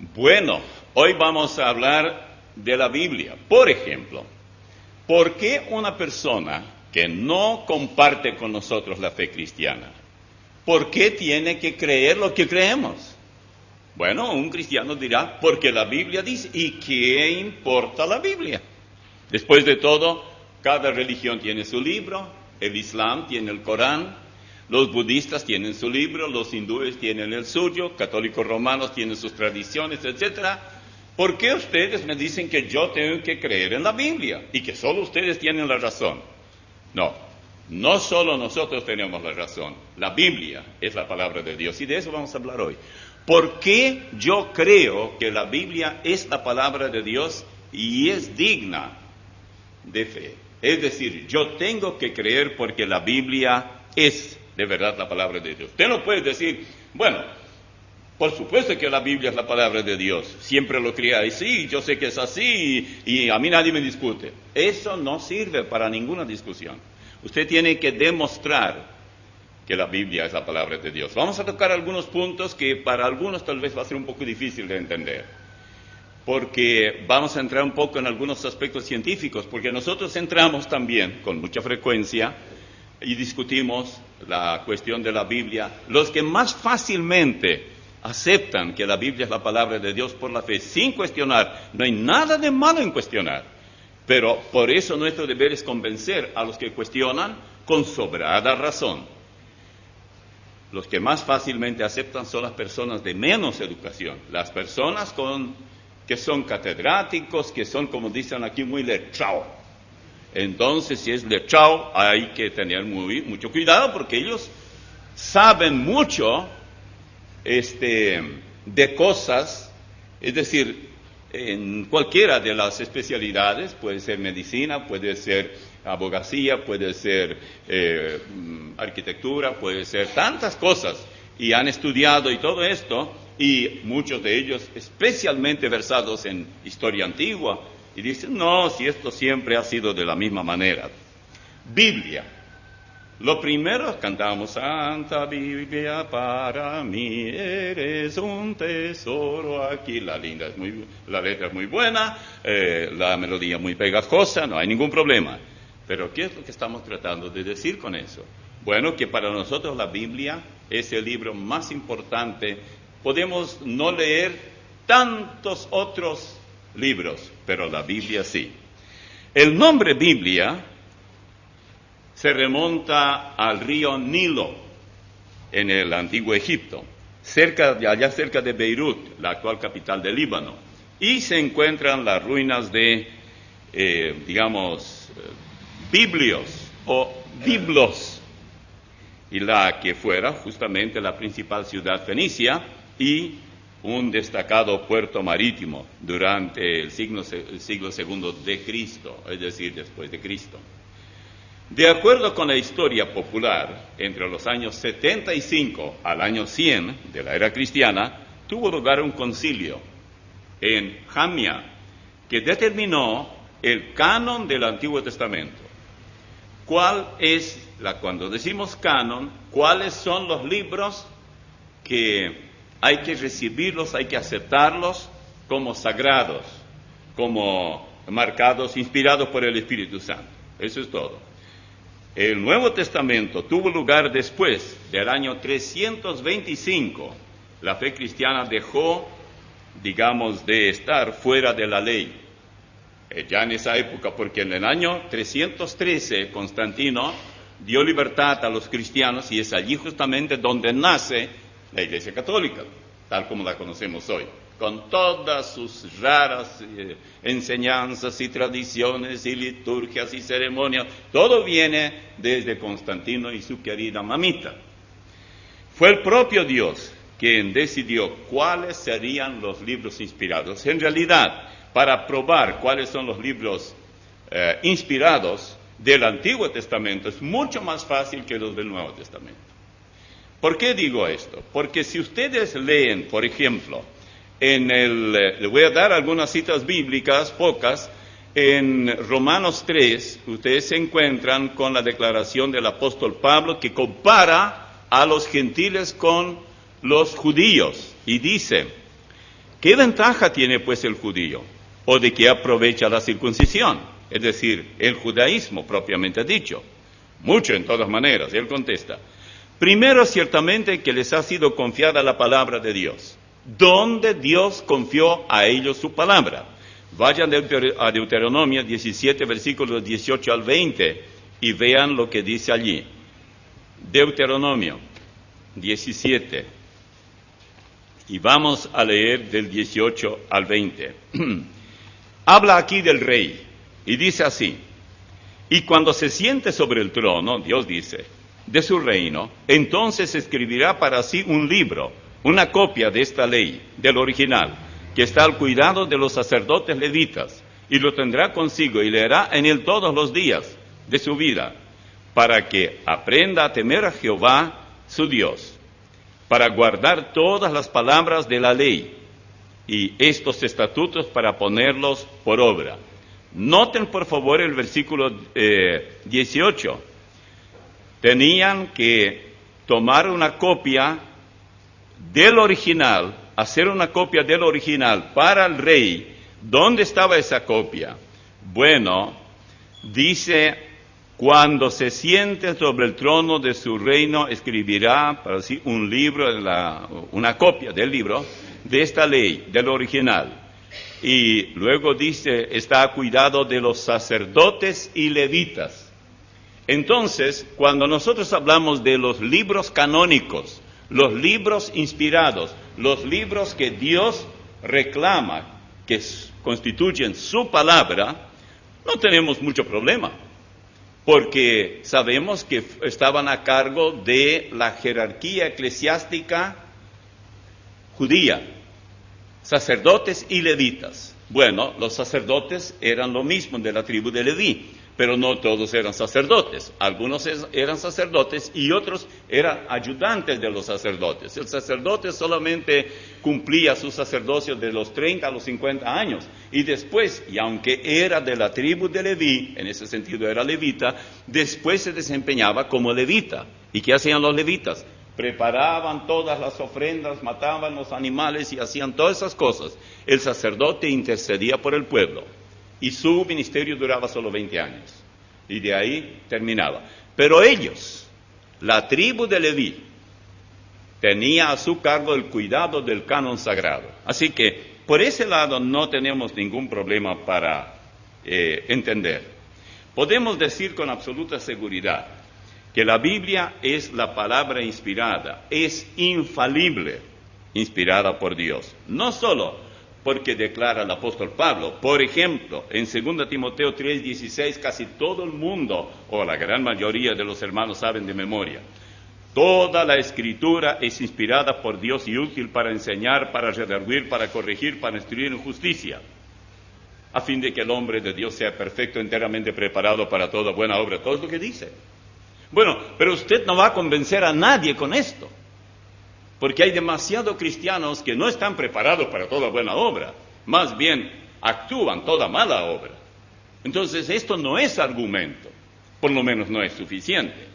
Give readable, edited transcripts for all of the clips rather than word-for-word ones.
Bueno, hoy vamos a hablar de la Biblia. Por ejemplo, ¿por qué una persona que no comparte con nosotros la fe cristiana, por qué tiene que creer lo que creemos? Bueno, un cristiano dirá, porque la Biblia dice, ¿y qué importa la Biblia? Después de todo, cada religión tiene su libro, el Islam tiene el Corán, los budistas tienen su libro, los hindúes tienen el suyo, católicos romanos tienen sus tradiciones, etc. ¿Por qué ustedes me dicen que yo tengo que creer en la Biblia y que solo ustedes tienen la razón? No, no solo nosotros tenemos la razón, la Biblia es la palabra de Dios y de eso vamos a hablar hoy. ¿Por qué yo creo que la Biblia es la palabra de Dios y es digna de fe? Es decir, yo tengo que creer porque la Biblia es de verdad la palabra de Dios. Usted no puede decir, bueno, por supuesto que la Biblia es la palabra de Dios, siempre lo creáis, sí, yo sé que es así y a mí nadie me discute. Eso no sirve para ninguna discusión. Usted tiene que demostrar que la Biblia es la palabra de Dios. Vamos a tocar algunos puntos que para algunos tal vez va a ser un poco difícil de entender, porque vamos a entrar un poco en algunos aspectos científicos, porque nosotros entramos también con mucha frecuencia y discutimos la cuestión de la Biblia. Los que más fácilmente aceptan que la Biblia es la palabra de Dios por la fe, sin cuestionar, no hay nada de malo en cuestionar, pero por eso nuestro deber es convencer a los que cuestionan con sobrada razón. Los que más fácilmente aceptan son las personas de menos educación, las personas que son catedráticos, que son, como dicen aquí, muy letrados. Entonces, si es letrado, hay que tener mucho cuidado porque ellos saben mucho de cosas, es decir, en cualquiera de las especialidades, puede ser medicina, puede ser abogacía, puede ser arquitectura, puede ser tantas cosas, y han estudiado y todo esto, y muchos de ellos especialmente versados en historia antigua, y dicen, no, si esto siempre ha sido de la misma manera. Biblia. Lo primero, cantamos, Santa Biblia para mí, eres un tesoro aquí. La letra es muy buena, la melodía muy pegajosa, no hay ningún problema. Pero ¿qué es lo que estamos tratando de decir con eso? Bueno, que para nosotros la Biblia es el libro más importante. Podemos no leer tantos otros libros, pero la Biblia sí. El nombre Biblia se remonta al río Nilo en el antiguo Egipto, allá cerca de Beirut, la actual capital del Líbano, y se encuentran las ruinas de, Biblios o Biblos, y la que fuera justamente la principal ciudad fenicia y un destacado puerto marítimo durante el siglo II de Cristo, es decir, después de Cristo. De acuerdo con la historia popular, entre los años 75 al año 100 de la era cristiana, tuvo lugar un concilio en Jamia que determinó el canon del Antiguo Testamento. Cuando decimos canon, cuáles son los libros que hay que recibirlos, hay que aceptarlos como sagrados, como marcados, inspirados por el Espíritu Santo. Eso es todo. El Nuevo Testamento tuvo lugar después del año 325. La fe cristiana dejó, de estar fuera de la ley. Ya en esa época, porque en el año 313 Constantino dio libertad a los cristianos y es allí justamente donde nace la Iglesia Católica, tal como la conocemos hoy, con todas sus raras enseñanzas y tradiciones y liturgias y ceremonias. Todo viene desde Constantino y su querida mamita. Fue el propio Dios quien decidió cuáles serían los libros inspirados. En realidad, para probar cuáles son los libros inspirados del Antiguo Testamento es mucho más fácil que los del Nuevo Testamento. ¿Por qué digo esto? Porque si ustedes leen, por ejemplo, le voy a dar algunas citas bíblicas, pocas, en Romanos 3, ustedes se encuentran con la declaración del apóstol Pablo que compara a los gentiles con los judíos y dice ¿Qué ventaja tiene pues el judío? ¿O de qué aprovecha la circuncisión? Es decir, el judaísmo propiamente dicho. Mucho en todas maneras. Él contesta. Primero, ciertamente que les ha sido confiada la palabra de Dios. ¿Dónde Dios confió a ellos su palabra? Vayan a Deuteronomio 17, versículos 18 al 20 y vean lo que dice allí. Deuteronomio 17. Y vamos a leer del 18 al 20. Habla aquí del rey y dice así. Y cuando se siente sobre el trono, Dios dice, de su reino, entonces escribirá para sí un libro, una copia de esta ley, del original, que está al cuidado de los sacerdotes levitas, y lo tendrá consigo y leerá en él todos los días de su vida, para que aprenda a temer a Jehová, su Dios, para guardar todas las palabras de la ley y estos estatutos para ponerlos por obra. Noten por favor el versículo 18. Tenían que tomar una copia del original, hacer una copia del original para el rey. ¿Dónde estaba esa copia? Bueno, dice, cuando se siente sobre el trono de su reino, escribirá para sí un libro, una copia del libro de esta ley, del original. Y luego dice, está a cuidado de los sacerdotes y levitas. Entonces, cuando nosotros hablamos de los libros canónicos, los libros inspirados, los libros que Dios reclama, que constituyen su palabra, no tenemos mucho problema, porque sabemos que estaban a cargo de la jerarquía eclesiástica judía, sacerdotes y levitas. Bueno, los sacerdotes eran lo mismo de la tribu de Leví, pero no todos eran sacerdotes. Algunos eran sacerdotes y otros eran ayudantes de los sacerdotes. El sacerdote solamente cumplía su sacerdocio de los 30 a los 50 años. Y después, y aunque era de la tribu de Leví, en ese sentido era levita, después se desempeñaba como levita. ¿Y qué hacían los levitas? Preparaban todas las ofrendas, mataban los animales y hacían todas esas cosas. El sacerdote intercedía por el pueblo. Y su ministerio duraba solo 20 años. Y de ahí terminaba. Pero ellos, la tribu de Leví, tenía a su cargo el cuidado del canon sagrado. Así que, por ese lado, no tenemos ningún problema para entender. Podemos decir con absoluta seguridad que la Biblia es la palabra inspirada, es infalible, inspirada por Dios. No solo porque declara el apóstol Pablo. Por ejemplo, en 2 Timoteo 3:16, casi todo el mundo, o la gran mayoría de los hermanos saben de memoria. Toda la Escritura es inspirada por Dios y útil para enseñar, para redarguir, para corregir, para instruir en justicia, a fin de que el hombre de Dios sea perfecto, enteramente preparado para toda buena obra. Todo es lo que dice. Bueno, pero usted no va a convencer a nadie con esto, porque hay demasiados cristianos que no están preparados para toda buena obra, más bien actúan toda mala obra. Entonces esto no es argumento, por lo menos no es suficiente.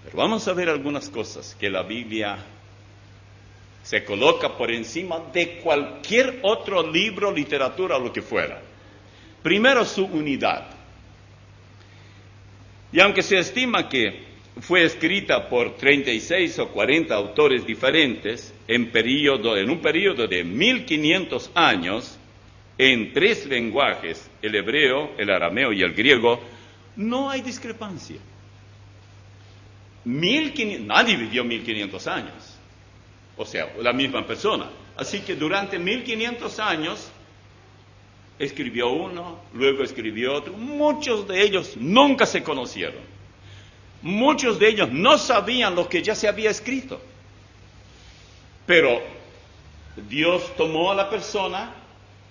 Pero vamos a ver algunas cosas que la Biblia se coloca por encima de cualquier otro libro, literatura o lo que fuera. Primero, su unidad. Y aunque se estima que fue escrita por 36 o 40 autores diferentes en un periodo de 1500 años, en 3 lenguajes, el hebreo, el arameo y el griego, no hay discrepancia. Nadie vivió 1500 años, o sea, la misma persona. Así que durante 1500 años escribió uno, luego escribió otro. Muchos de ellos nunca se conocieron. Muchos de ellos no sabían lo que ya se había escrito. Pero Dios tomó a la persona,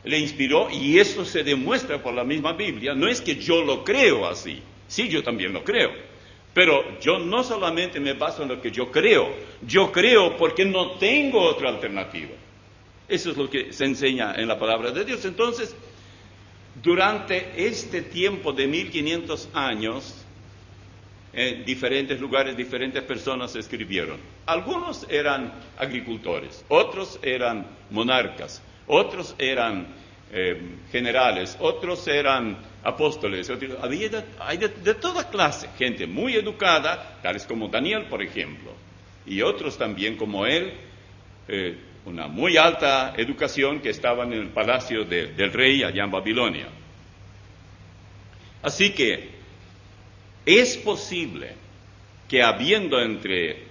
le inspiró, y eso se demuestra por la misma Biblia. No es que yo lo creo así. Sí, yo también lo creo. Pero yo no solamente me baso en lo que yo creo porque no tengo otra alternativa. Eso es lo que se enseña en la palabra de Dios. Entonces, durante este tiempo de 1500 años, en diferentes lugares, diferentes personas escribieron. Algunos eran agricultores, otros eran monarcas, otros eran generales, otros eran apóstoles, hay de toda clase, gente muy educada, tales como Daniel, por ejemplo, y otros también como él, una muy alta educación que estaban en el palacio del rey allá en Babilonia. Así que es posible que habiendo entre,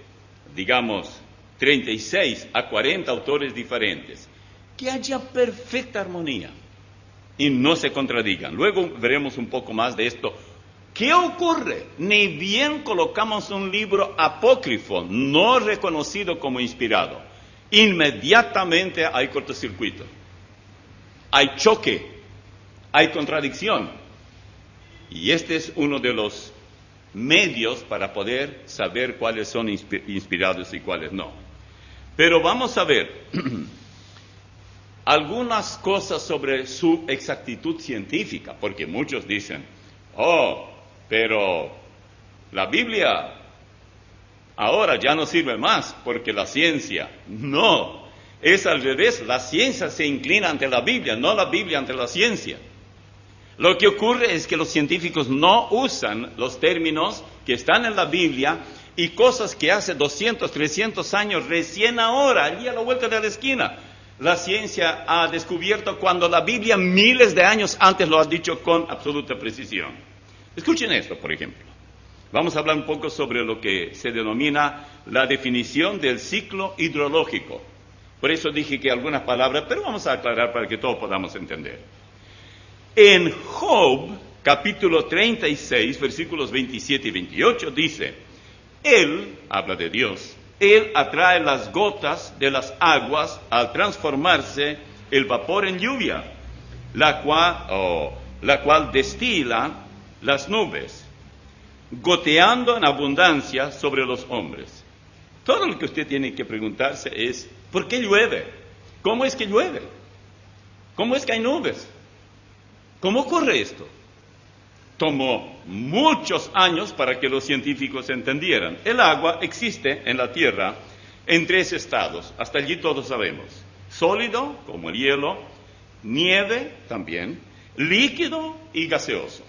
digamos, 36 a 40 autores diferentes, que haya perfecta armonía y no se contradigan. Luego veremos un poco más de esto. ¿Qué ocurre? Ni bien colocamos un libro apócrifo, no reconocido como inspirado, inmediatamente hay cortocircuito, hay choque, hay contradicción. Y este es uno de los medios para poder saber cuáles son inspirados y cuáles no. Pero vamos a ver algunas cosas sobre su exactitud científica, porque muchos dicen, pero la Biblia ahora ya no sirve más porque la ciencia. No, es al revés, la ciencia se inclina ante la Biblia, no la Biblia ante la ciencia. Lo que ocurre es que los científicos no usan los términos que están en la Biblia y cosas que hace 200, 300 años, recién ahora, allí a la vuelta de la esquina, la ciencia ha descubierto cuando la Biblia miles de años antes lo ha dicho con absoluta precisión. Escuchen esto, por ejemplo. Vamos a hablar un poco sobre lo que se denomina la definición del ciclo hidrológico. Por eso dije que algunas palabras, pero vamos a aclarar para que todos podamos entender. En Job, capítulo 36, versículos 27 y 28, dice, Él, habla de Dios, Él atrae las gotas de las aguas al transformarse el vapor en lluvia, la cual destila las nubes, goteando en abundancia sobre los hombres. Todo lo que usted tiene que preguntarse es, ¿por qué llueve? ¿Cómo es que llueve? ¿Cómo es que hay nubes? ¿Cómo ocurre esto? Tomó muchos años para que los científicos entendieran. El agua existe en la Tierra en 3 estados, hasta allí todos sabemos. Sólido, como el hielo, nieve también, líquido y gaseoso.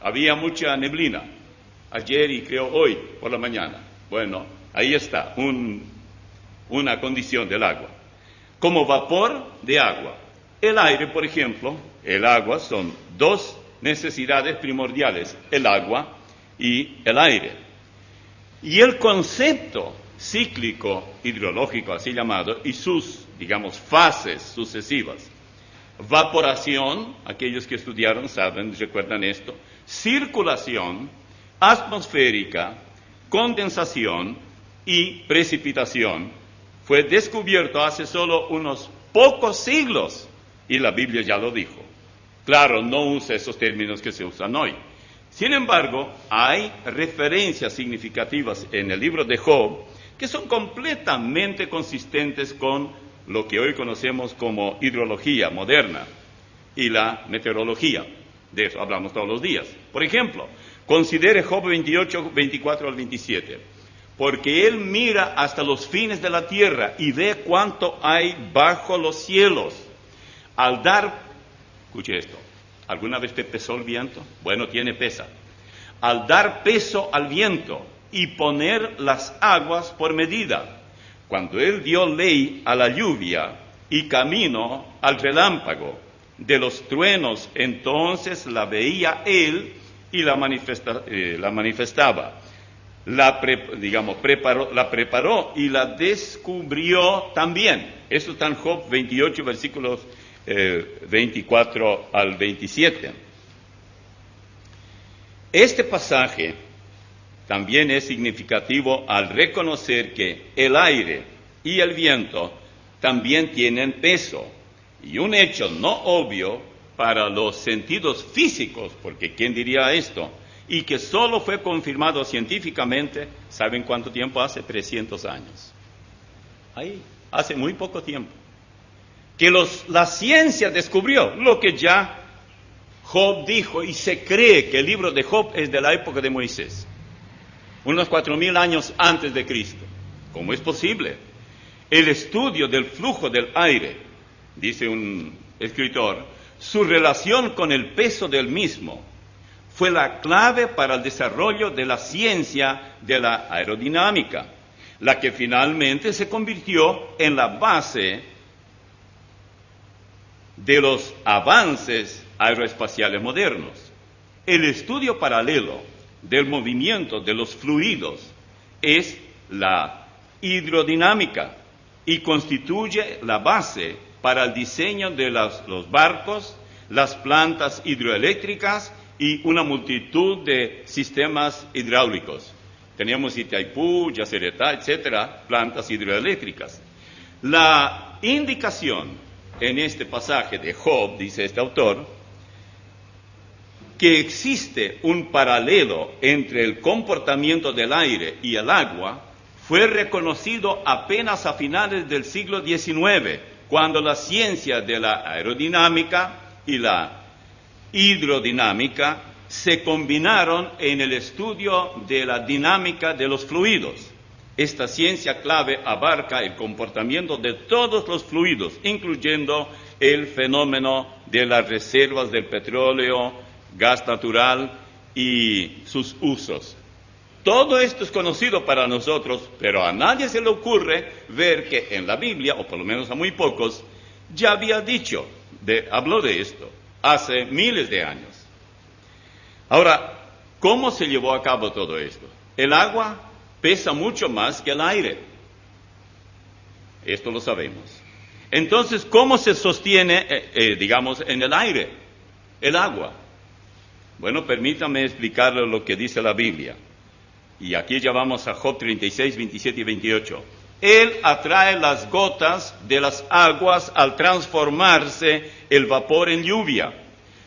Había mucha neblina ayer y creo hoy por la mañana. Bueno, ahí está, una condición del agua. Como vapor de agua. El aire, por ejemplo, el agua son 2 necesidades primordiales, el agua y el aire. Y el concepto cíclico hidrológico, así llamado, y sus, digamos, fases sucesivas. Vaporación, aquellos que estudiaron saben, recuerdan esto, circulación, atmosférica, condensación y precipitación, fue descubierto hace solo unos pocos siglos, y la Biblia ya lo dijo. Claro, no usa esos términos que se usan hoy. Sin embargo, hay referencias significativas en el libro de Job que son completamente consistentes con lo que hoy conocemos como hidrología moderna y la meteorología. De eso hablamos todos los días. Por ejemplo, considere Job 28, 24 al 27. Porque él mira hasta los fines de la tierra y ve cuánto hay bajo los cielos. Al dar, escuche esto, ¿alguna vez te pesó el viento? Bueno, tiene pesa. Al dar peso al viento y poner las aguas por medida, cuando él dio ley a la lluvia y camino al relámpago de los truenos, entonces la veía él y la manifestaba. La preparó y la descubrió también. Eso está en Job 28, versículos 24 al 27. Este pasaje también es significativo al reconocer que el aire y el viento también tienen peso, y un hecho no obvio para los sentidos físicos, porque ¿quién diría esto? Y que solo fue confirmado científicamente, ¿saben cuánto tiempo hace? 300 años. Ahí, hace muy poco tiempo. Que la ciencia descubrió lo que ya Job dijo, y se cree que el libro de Job es de la época de Moisés. unos 4.000 años antes de Cristo. ¿Cómo es posible? El estudio del flujo del aire, dice un escritor, su relación con el peso del mismo, fue la clave para el desarrollo de la ciencia de la aerodinámica, la que finalmente se convirtió en la base de los avances aeroespaciales modernos. El estudio paralelo del movimiento de los fluidos es la hidrodinámica y constituye la base para el diseño de los barcos, las plantas hidroeléctricas y una multitud de sistemas hidráulicos. Teníamos Itaipú, Yacyretá, etcétera, plantas hidroeléctricas. La indicación en este pasaje de Job, dice este autor, que existe un paralelo entre el comportamiento del aire y el agua, fue reconocido apenas a finales del siglo XIX, cuando la ciencia de la aerodinámica y la hidrodinámica se combinaron en el estudio de la dinámica de los fluidos. Esta ciencia clave abarca el comportamiento de todos los fluidos, incluyendo el fenómeno de las reservas del petróleo, gas natural y sus usos. Todo esto es conocido para nosotros, pero a nadie se le ocurre ver que en la Biblia, o por lo menos a muy pocos, ya había habló de esto hace miles de años. Ahora, ¿cómo se llevó a cabo todo esto? El agua pesa mucho más que el aire. Esto lo sabemos. Entonces, ¿cómo se sostiene, digamos, en el aire el agua? Bueno, permítame explicarle lo que dice la Biblia. Y aquí ya vamos a Job 36, 27 y 28. Él atrae las gotas de las aguas al transformarse el vapor en lluvia,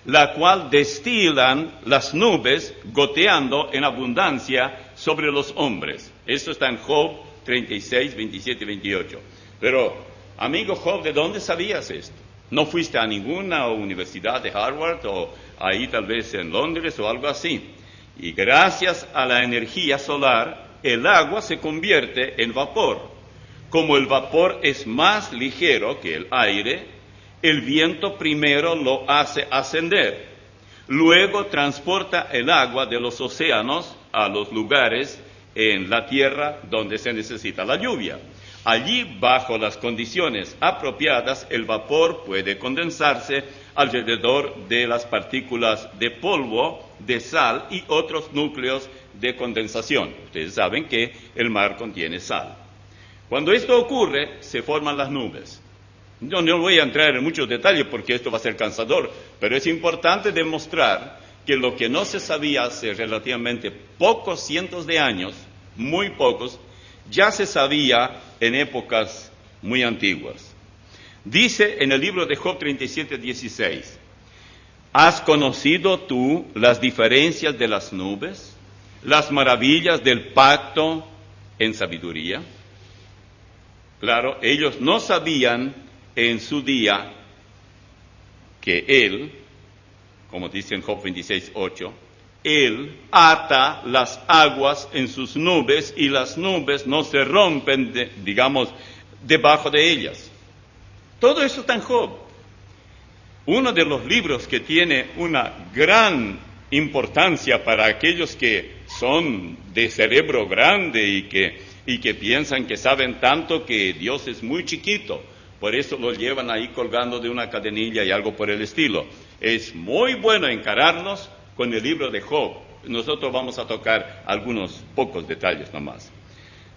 la cual destilan las nubes goteando en abundancia sobre los hombres. Esto está en Job 36, 27 y 28. Pero, amigo Job, ¿de dónde sabías esto? ¿No fuiste a ninguna universidad de Harvard o ahí tal vez en Londres o algo así? Y gracias a la energía solar, el agua se convierte en vapor. Como el vapor es más ligero que el aire, el viento primero lo hace ascender. Luego transporta el agua de los océanos a los lugares en la tierra donde se necesita la lluvia. Allí, bajo las condiciones apropiadas, el vapor puede condensarse alrededor de las partículas de polvo, de sal y otros núcleos de condensación. Ustedes saben que el mar contiene sal. Cuando esto ocurre, se forman las nubes. Yo no voy a entrar en muchos detalles porque esto va a ser cansador, pero es importante demostrar que lo que no se sabía hace relativamente pocos cientos de años, muy pocos, ya se sabía en épocas muy antiguas. Dice en el libro de Job 37, 16, ¿has conocido tú las diferencias de las nubes, las maravillas del pacto en sabiduría? Claro, ellos no sabían en su día que Él, como dice en Job 26, 8, Él ata las aguas en sus nubes y las nubes no se rompen, debajo de ellas. Todo eso está en Job. Uno de los libros que tiene una gran importancia para aquellos que son de cerebro grande y que piensan que saben tanto que Dios es muy chiquito. Por eso lo llevan ahí colgando de una cadenilla y algo por el estilo. Es muy bueno encararnos con el libro de Job. Nosotros vamos a tocar algunos pocos detalles nomás.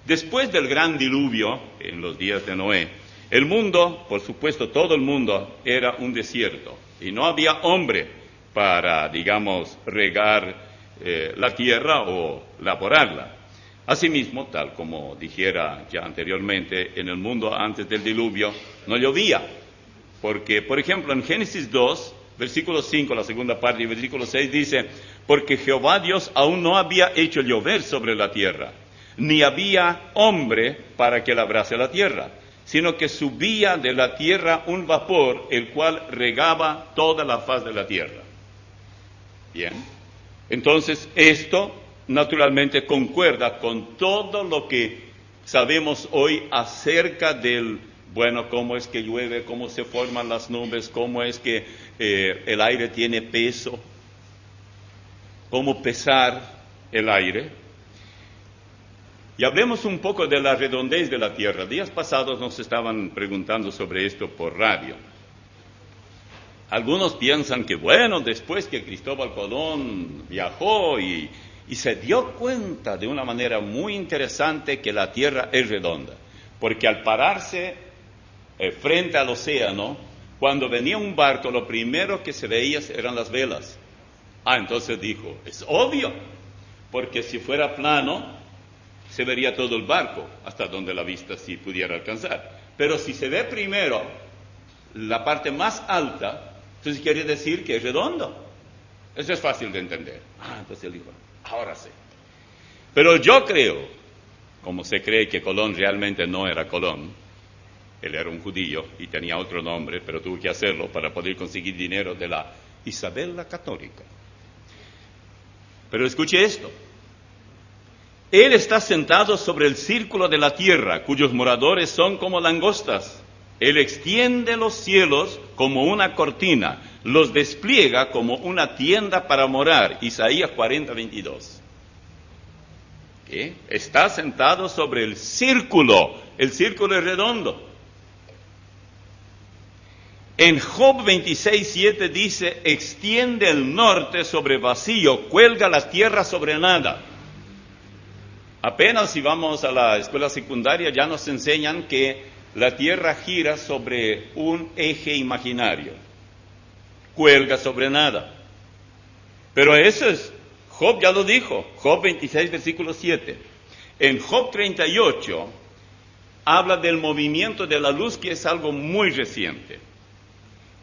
Después del gran diluvio, en los días de Noé, el mundo, por supuesto todo el mundo, era un desierto. Y no había hombre para, regar la tierra o laborarla. Asimismo, tal como dijera ya anteriormente, en el mundo antes del diluvio no llovía. Porque, por ejemplo, en Génesis 2, versículo 5, la segunda parte, y versículo 6 dice, porque Jehová Dios aún no había hecho llover sobre la tierra, ni había hombre para que labrase la tierra, sino que subía de la tierra un vapor, el cual regaba toda la faz de la tierra. Bien, entonces esto naturalmente concuerda con todo lo que sabemos hoy acerca del, bueno, cómo es que llueve, cómo se forman las nubes, cómo es que el aire tiene peso, cómo pesar el aire. Y hablemos un poco de la redondez de la Tierra. Días pasados nos estaban preguntando sobre esto por radio. Algunos piensan que, bueno, después que Cristóbal Colón viajó y se dio cuenta de una manera muy interesante que la Tierra es redonda, porque al pararse frente al océano, cuando venía un barco, lo primero que se veía eran las velas. Entonces dijo, es obvio, porque si fuera plano, se vería todo el barco, hasta donde la vista sí pudiera alcanzar. Pero si se ve primero la parte más alta, entonces quiere decir que es redondo. Eso es fácil de entender. Entonces él dijo, ahora sí. Pero yo creo, como se cree que Colón realmente no era Colón, él era un judío y tenía otro nombre, pero tuvo que hacerlo para poder conseguir dinero de la Isabel la Católica. Pero escuche esto. Él está sentado sobre el círculo de la tierra, cuyos moradores son como langostas. Él extiende los cielos como una cortina, los despliega como una tienda para morar. Isaías 40:22. ¿Qué? Está sentado sobre el círculo es redondo. En Job 26:7 dice, extiende el norte sobre vacío, cuelga la tierra sobre nada. Apenas si vamos a la escuela secundaria ya nos enseñan que la tierra gira sobre un eje imaginario, cuelga sobre nada. Pero eso es, Job ya lo dijo, Job 26, versículo 7. En Job 38 habla del movimiento de la luz, que es algo muy reciente.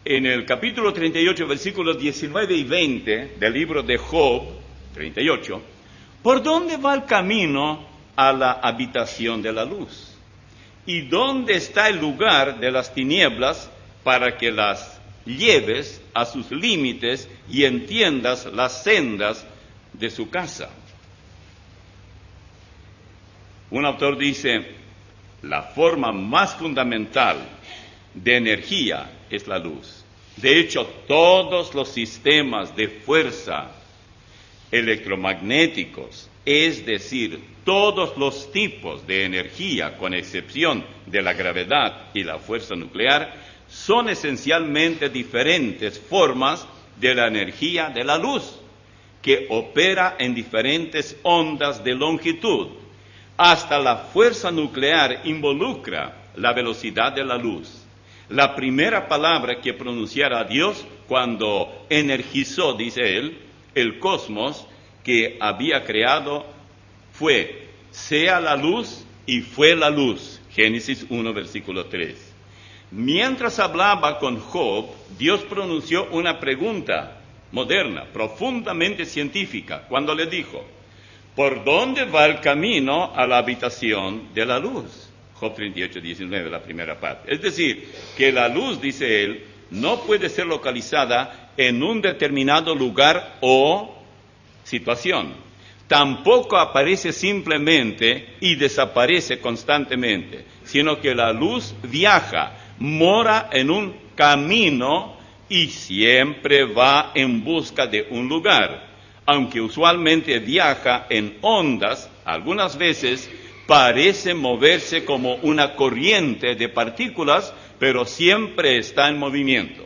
En el capítulo 38, versículos 19 y 20 del libro de Job 38, ¿por dónde va el camino a la habitación de la luz? ¿Y dónde está el lugar de las tinieblas para que las lleves a sus límites y entiendas las sendas de su casa? Un autor dice, la forma más fundamental de energía es la luz. De hecho, todos los sistemas de fuerza electromagnéticos, es decir, todos los tipos de energía, con excepción de la gravedad y la fuerza nuclear, son esencialmente diferentes formas de la energía de la luz, que opera en diferentes ondas de longitud. Hasta la fuerza nuclear involucra la velocidad de la luz. La primera palabra que pronunciara Dios cuando energizó, dice él, el cosmos que había creado fue, sea la luz, y fue la luz. Génesis 1, versículo 3. Mientras hablaba con Job, Dios pronunció una pregunta moderna, profundamente científica, cuando le dijo, ¿por dónde va el camino a la habitación de la luz? Job 38, 19, la primera parte. Es decir, que la luz, dice él, no puede ser localizada en un determinado lugar o situación. Tampoco aparece simplemente y desaparece constantemente, sino que la luz viaja, mora en un camino y siempre va en busca de un lugar. Aunque usualmente viaja en ondas, algunas veces parece moverse como una corriente de partículas, pero siempre está en movimiento.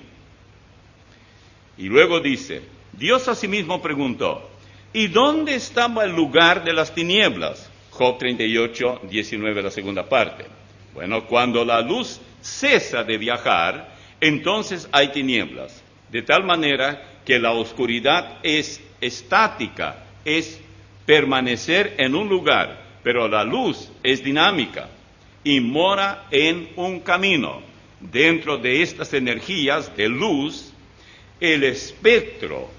Y luego dice, Dios asimismo preguntó, ¿y dónde estaba el lugar de las tinieblas? Job 38, 19, la segunda parte. Bueno, cuando la luz cesa de viajar, entonces hay tinieblas, de tal manera que la oscuridad es estática, es permanecer en un lugar, pero la luz es dinámica y mora en un camino. Dentro de estas energías de luz, el espectro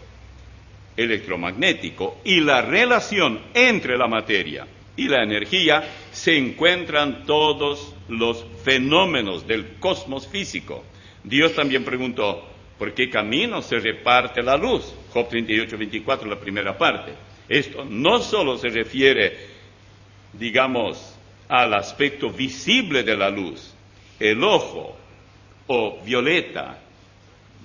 electromagnético y la relación entre la materia y la energía se encuentran todos los fenómenos del cosmos físico. Dios también preguntó, ¿por qué camino se reparte la luz? Job 38, 24, la primera parte. Esto no solo se refiere, digamos, al aspecto visible de la luz, el ojo o violeta,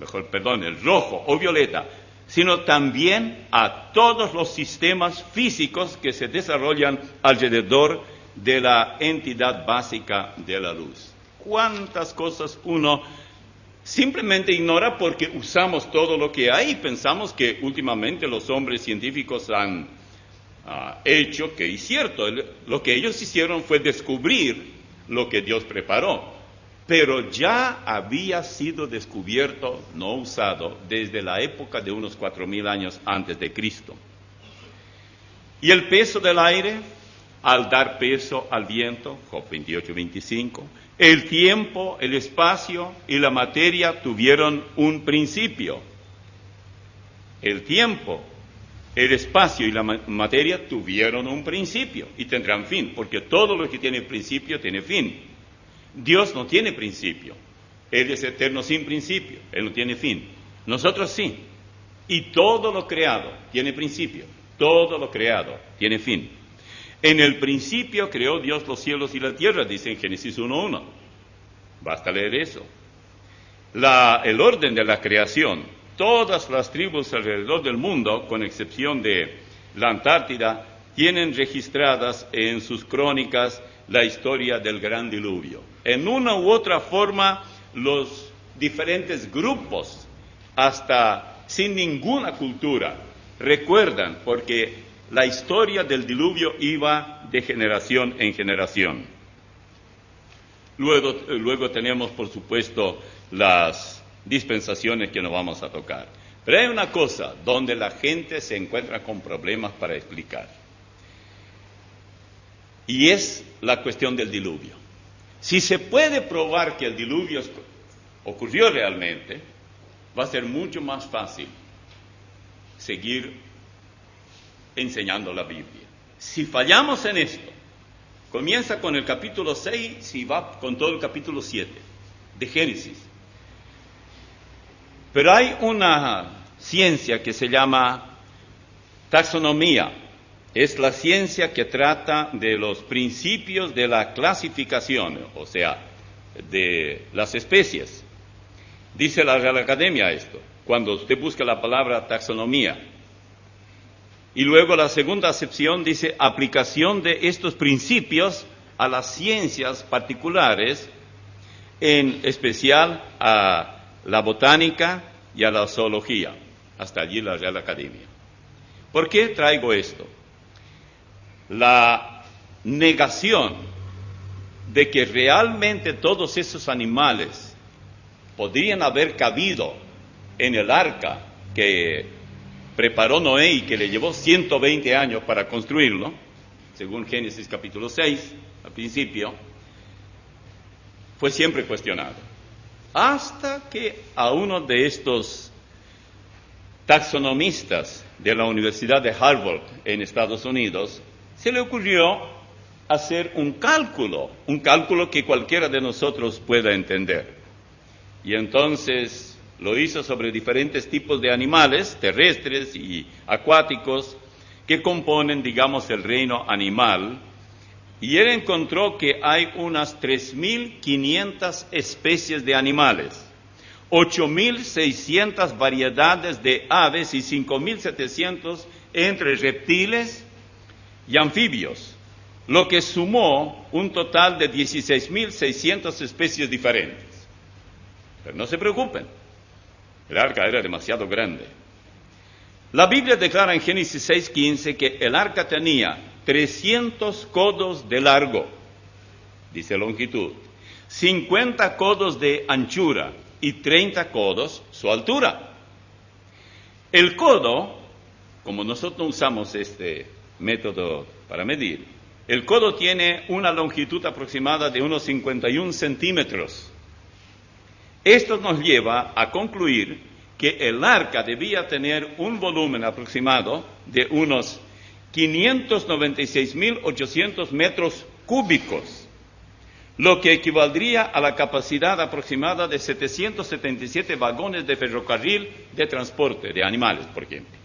el rojo o violeta, sino también a todos los sistemas físicos que se desarrollan alrededor de la entidad básica de la luz. ¿Cuántas cosas uno simplemente ignora porque usamos todo lo que hay? Pensamos que últimamente los hombres científicos han hecho, que es cierto, lo que ellos hicieron fue descubrir lo que Dios preparó, pero ya había sido descubierto, no usado, desde la época de unos 4.000 años antes de Cristo. Y el peso del aire, al dar peso al viento, Job 28:25, el tiempo, el espacio y la materia tuvieron un principio. El tiempo, el espacio y la materia tuvieron un principio y tendrán fin, porque todo lo que tiene principio tiene fin. Dios no tiene principio, Él es eterno sin principio, Él no tiene fin. Nosotros sí, y todo lo creado tiene principio, todo lo creado tiene fin. En el principio creó Dios los cielos y la tierra, dice en Génesis 1:1. Basta leer eso. El orden de la creación, todas las tribus alrededor del mundo, con excepción de la Antártida, tienen registradas en sus crónicas la historia del gran diluvio. En una u otra forma, los diferentes grupos, hasta sin ninguna cultura, recuerdan, porque la historia del diluvio iba de generación en generación. Luego tenemos, por supuesto, las dispensaciones que no vamos a tocar. Pero hay una cosa donde la gente se encuentra con problemas para explicar. Y es la cuestión del diluvio. Si se puede probar que el diluvio ocurrió realmente, va a ser mucho más fácil seguir enseñando la Biblia. Si fallamos en esto, comienza con el capítulo 6 y va con todo el capítulo 7 de Génesis. Pero hay una ciencia que se llama taxonomía. Es la ciencia que trata de los principios de la clasificación, o sea, de las especies. Dice la Real Academia esto, cuando usted busca la palabra taxonomía. Y luego la segunda acepción dice aplicación de estos principios a las ciencias particulares, en especial a la botánica y a la zoología. Hasta allí la Real Academia. ¿Por qué traigo esto? La negación de que realmente todos esos animales podrían haber cabido en el arca que preparó Noé y que le llevó 120 años para construirlo, según Génesis capítulo 6, al principio, fue siempre cuestionado. Hasta que a uno de estos taxonomistas de la Universidad de Harvard en Estados Unidos se le ocurrió hacer un cálculo que cualquiera de nosotros pueda entender. Y entonces lo hizo sobre diferentes tipos de animales, terrestres y acuáticos, que componen, digamos, el reino animal. Y él encontró que hay unas 3.500 especies de animales, 8.600 variedades de aves y 5.700 entre reptiles y anfibios, lo que sumó un total de 16.600 especies diferentes. Pero no se preocupen, el arca era demasiado grande. La Biblia declara en Génesis 6:15 que el arca tenía 300 codos de largo, dice longitud, 50 codos de anchura y 30 codos su altura. El codo, como nosotros usamos este método para medir, el codo tiene una longitud aproximada de unos 51 centímetros. Esto nos lleva a concluir que el arca debía tener un volumen aproximado de unos 596.800 metros cúbicos, lo que equivaldría a la capacidad aproximada de 777 vagones de ferrocarril de transporte de animales, por ejemplo.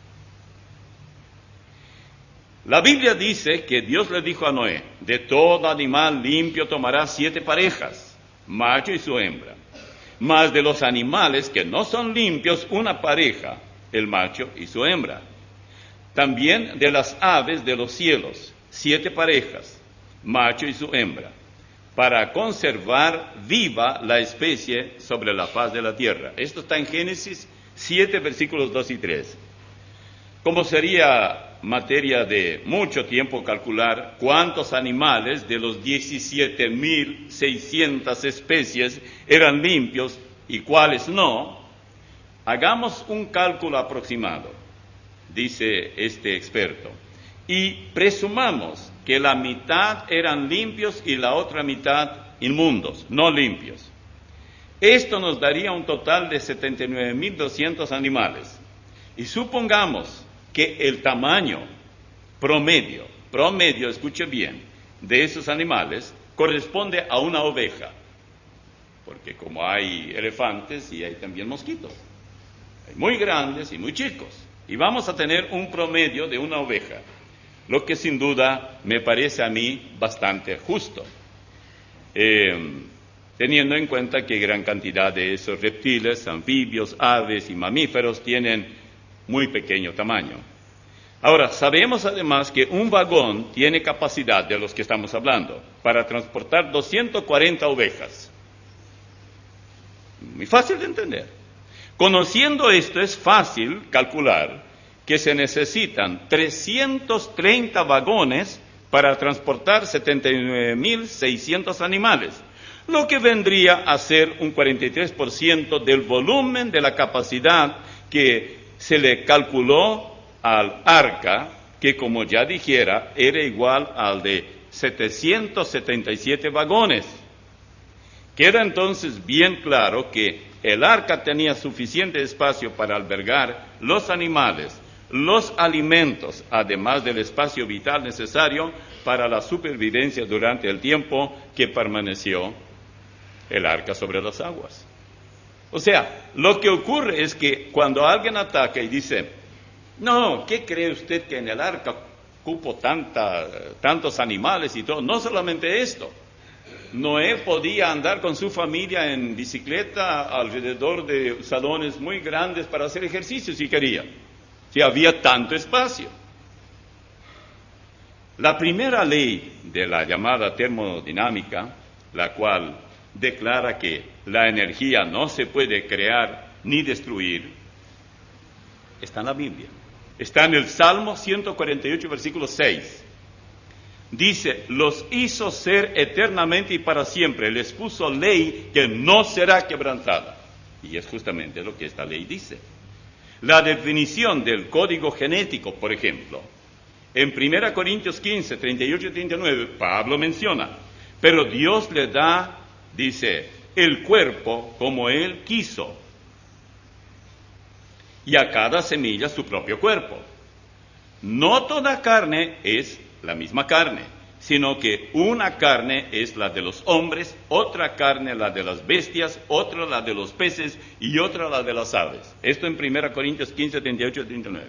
La Biblia dice que Dios le dijo a Noé, de todo animal limpio tomarás 7 parejas, macho y su hembra. Mas de los animales que no son limpios, una pareja, el macho y su hembra. También de las aves de los cielos, 7 parejas, macho y su hembra, para conservar viva la especie sobre la faz de la tierra. Esto está en Génesis 7, versículos 2 y 3. Como sería materia de mucho tiempo calcular cuántos animales de los 17.600 especies eran limpios y cuáles no, hagamos un cálculo aproximado, dice este experto, y presumamos que la mitad eran limpios y la otra mitad inmundos, no limpios. Esto nos daría un total de 79.200 animales. Y supongamos que el tamaño promedio, escuche bien, de esos animales corresponde a una oveja, porque como hay elefantes y hay también mosquitos, hay muy grandes y muy chicos, y vamos a tener un promedio de una oveja, lo que sin duda me parece a mí bastante justo, teniendo en cuenta que gran cantidad de esos reptiles, anfibios, aves y mamíferos tienen muy pequeño tamaño. Ahora, sabemos además que un vagón tiene capacidad, de los que estamos hablando, para transportar 240 ovejas. Muy fácil de entender. Conociendo esto, es fácil calcular que se necesitan 330 vagones para transportar 79.600 animales, lo que vendría a ser un 43% del volumen de la capacidad que se le calculó al arca, que como ya dijera, era igual al de 777 vagones. Queda entonces bien claro que el arca tenía suficiente espacio para albergar los animales, los alimentos, además del espacio vital necesario para la supervivencia durante el tiempo que permaneció el arca sobre las aguas. O sea, lo que ocurre es que cuando alguien ataca y dice, no, ¿qué cree usted que en el arca cupo tantos animales y todo? No solamente esto. Noé podía andar con su familia en bicicleta alrededor de salones muy grandes para hacer ejercicio si quería, si había tanto espacio. La primera ley de la llamada termodinámica, la cual declara que la energía no se puede crear ni destruir, está en la Biblia. Está en el Salmo 148, versículo 6. Dice, los hizo ser eternamente y para siempre, les puso ley que no será quebrantada. Y es justamente lo que esta ley dice. La definición del código genético, por ejemplo, en 1 Corintios 15, 38 y 39, Pablo menciona, pero Dios le da, dice, el cuerpo como Él quiso, y a cada semilla su propio cuerpo. No toda carne es la misma carne, sino que una carne es la de los hombres, otra carne la de las bestias, otra la de los peces y otra la de las aves. Esto en 1 Corintios 15, 38 y 39.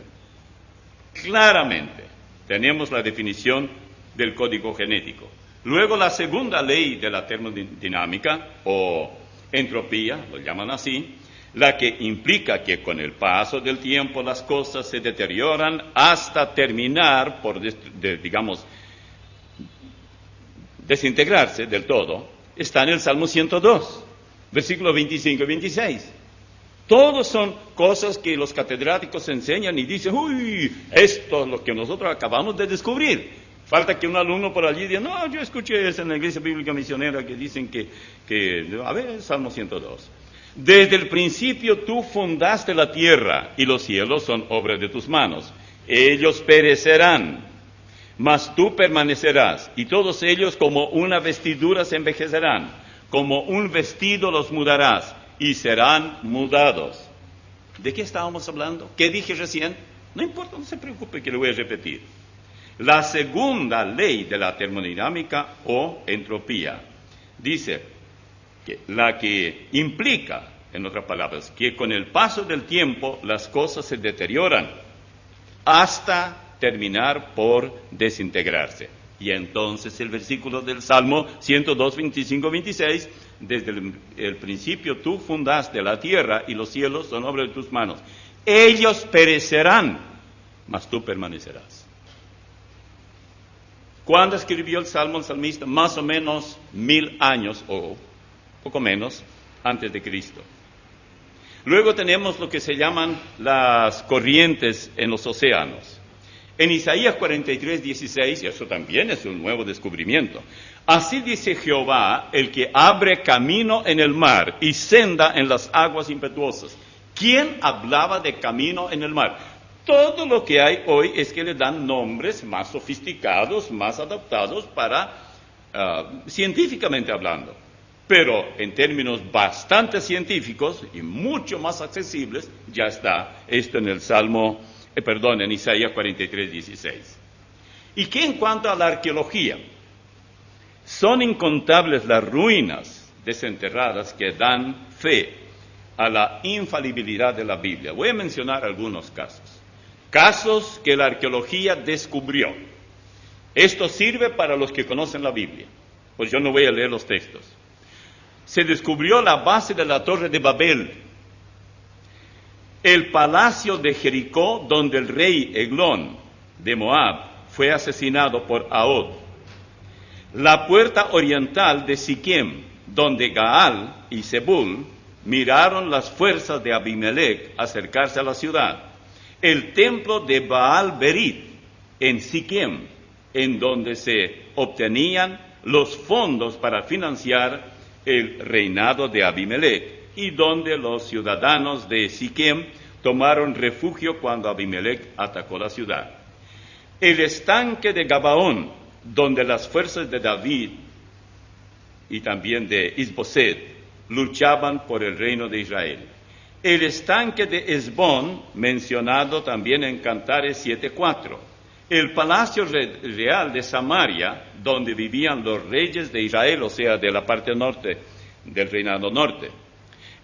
Claramente tenemos la definición del código genético. Luego la segunda ley de la termodinámica, o entropía, lo llaman así, la que implica que con el paso del tiempo las cosas se deterioran hasta terminar por, desintegrarse del todo, está en el Salmo 102, versículos 25 y 26. Todos son cosas que los catedráticos enseñan y dicen, uy, esto es lo que nosotros acabamos de descubrir. Falta que un alumno por allí diga, no, yo escuché eso en la Iglesia Bíblica Misionera que dicen a ver, Salmo 102. Desde el principio tú fundaste la tierra y los cielos son obra de tus manos. Ellos perecerán, mas tú permanecerás, y todos ellos como una vestidura se envejecerán, como un vestido los mudarás, y serán mudados. ¿De qué estábamos hablando? ¿Qué dije recién? No importa, no se preocupe que lo voy a repetir. La segunda ley de la termodinámica o entropía dice que la que implica, en otras palabras, que con el paso del tiempo las cosas se deterioran hasta terminar por desintegrarse. Y entonces el versículo del Salmo 102, 25, 26, desde el principio tú fundaste la tierra y los cielos son obra de tus manos. Ellos perecerán, mas tú permanecerás. ¿Cuándo escribió el Salmo el salmista? Más o menos 1000 años o poco menos antes de Cristo. Luego tenemos lo que se llaman las corrientes en los océanos. En Isaías 43, 16, y eso también es un nuevo descubrimiento. Así dice Jehová, el que abre camino en el mar y senda en las aguas impetuosas. ¿Quién hablaba de camino en el mar? Todo lo que hay hoy es que le dan nombres más sofisticados, más adaptados para, científicamente hablando. Pero en términos bastante científicos y mucho más accesibles, ya está esto en el en Isaías 43, 16. ¿Y qué en cuanto a la arqueología? Son incontables las ruinas desenterradas que dan fe a la infalibilidad de la Biblia. Voy a mencionar algunos casos. Casos que la arqueología descubrió. Esto sirve para los que conocen la Biblia, pues yo no voy a leer los textos. Se descubrió la base de la Torre de Babel, el palacio de Jericó, donde el rey Eglón de Moab fue asesinado por Ahod, la puerta oriental de Siquem, donde Gaal y Zebul miraron las fuerzas de Abimelech acercarse a la ciudad, el templo de Baal Berit en Siquem, en donde se obtenían los fondos para financiar el reinado de Abimelech, y donde los ciudadanos de Siquem tomaron refugio cuando Abimelech atacó la ciudad. El estanque de Gabaón, donde las fuerzas de David y también de Isboset luchaban por el reino de Israel. El estanque de Esbón, mencionado también en Cantares 7:4. El palacio real de Samaria, donde vivían los reyes de Israel, o sea, de la parte norte del reinado norte.